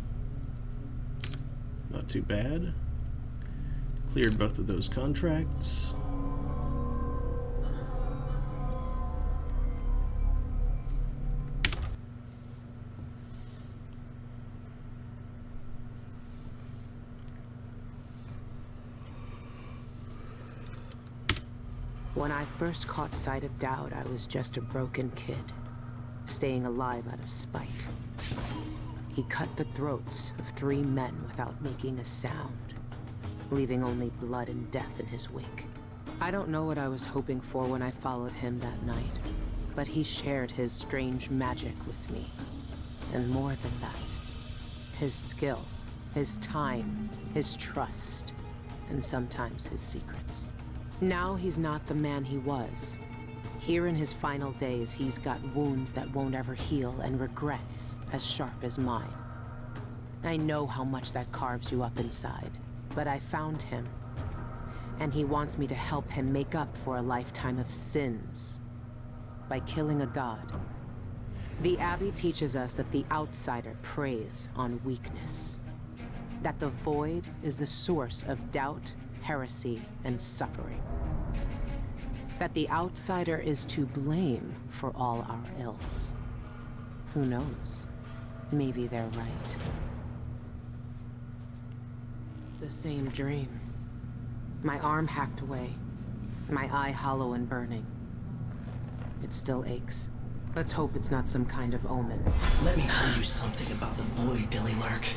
S2: Not too bad. Cleared both of those contracts.
S4: When I first caught sight of Dowd, I was just a broken kid, staying alive out of spite. He cut the throats of 3 men without making a sound, leaving only blood and death in his wake. I don't know what I was hoping for when I followed him that night, but he shared his strange magic with me. And more than that, his skill, his time, his trust, and sometimes his secrets. Now he's not the man he was. Here in his final days, he's got wounds that won't ever heal and regrets as sharp as mine. I know how much that carves you up inside, but I found him. And he wants me to help him make up for a lifetime of sins by killing a god. The Abbey teaches us that the outsider preys on weakness, that the void is the source of doubt, heresy, and suffering. That the outsider is to blame for all our ills. Who knows? Maybe they're right. The same dream. My arm hacked away, my eye hollow and burning. It still aches. Let's hope it's not some kind of omen.
S22: Let me tell you something about the void, Billy Lurk.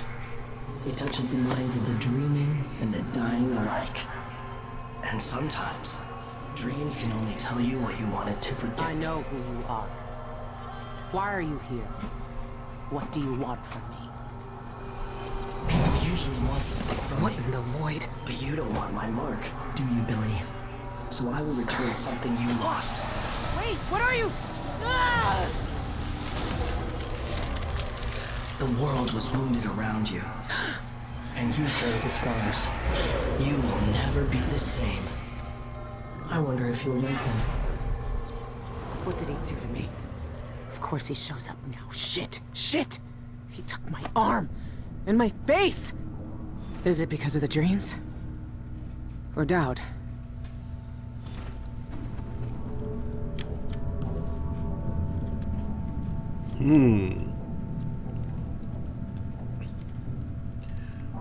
S22: It touches the minds of the dreaming and the dying alike. And sometimes, dreams can only tell you what you wanted to forget.
S4: I know who you are. Why are you here? What do you want from me?
S22: People usually want something from
S4: What
S22: me.
S4: in the void?
S22: But you don't want my mark, do you, Billy? So I will return something you lost.
S15: Wait, what are you? Ah!
S22: The world was wounded around you. And you carry the scars. You will never be the same. I wonder if you'll like them.
S4: What did he do to me? Of course he shows up now. Shit! Shit! He took my arm! And my face! Is it because of the dreams? Or Dowd?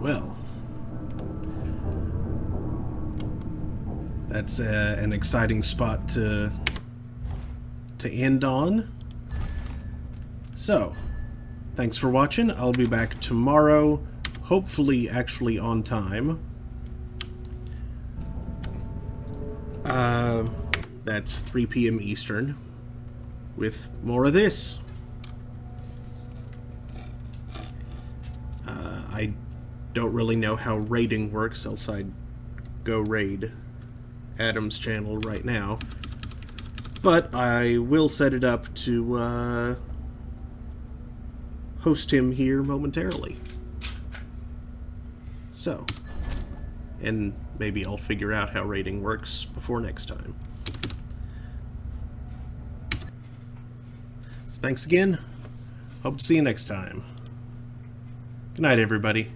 S2: Well, that's an exciting spot to end on. So, thanks for watching. I'll be back tomorrow, hopefully actually on time. That's 3 p.m. Eastern, with more of this. I don't really know how raiding works, else I'd go raid Adam's channel right now. But I will set it up to host him here momentarily. So, and maybe I'll figure out how raiding works before next time. So thanks again. Hope to see you next time. Good night, everybody.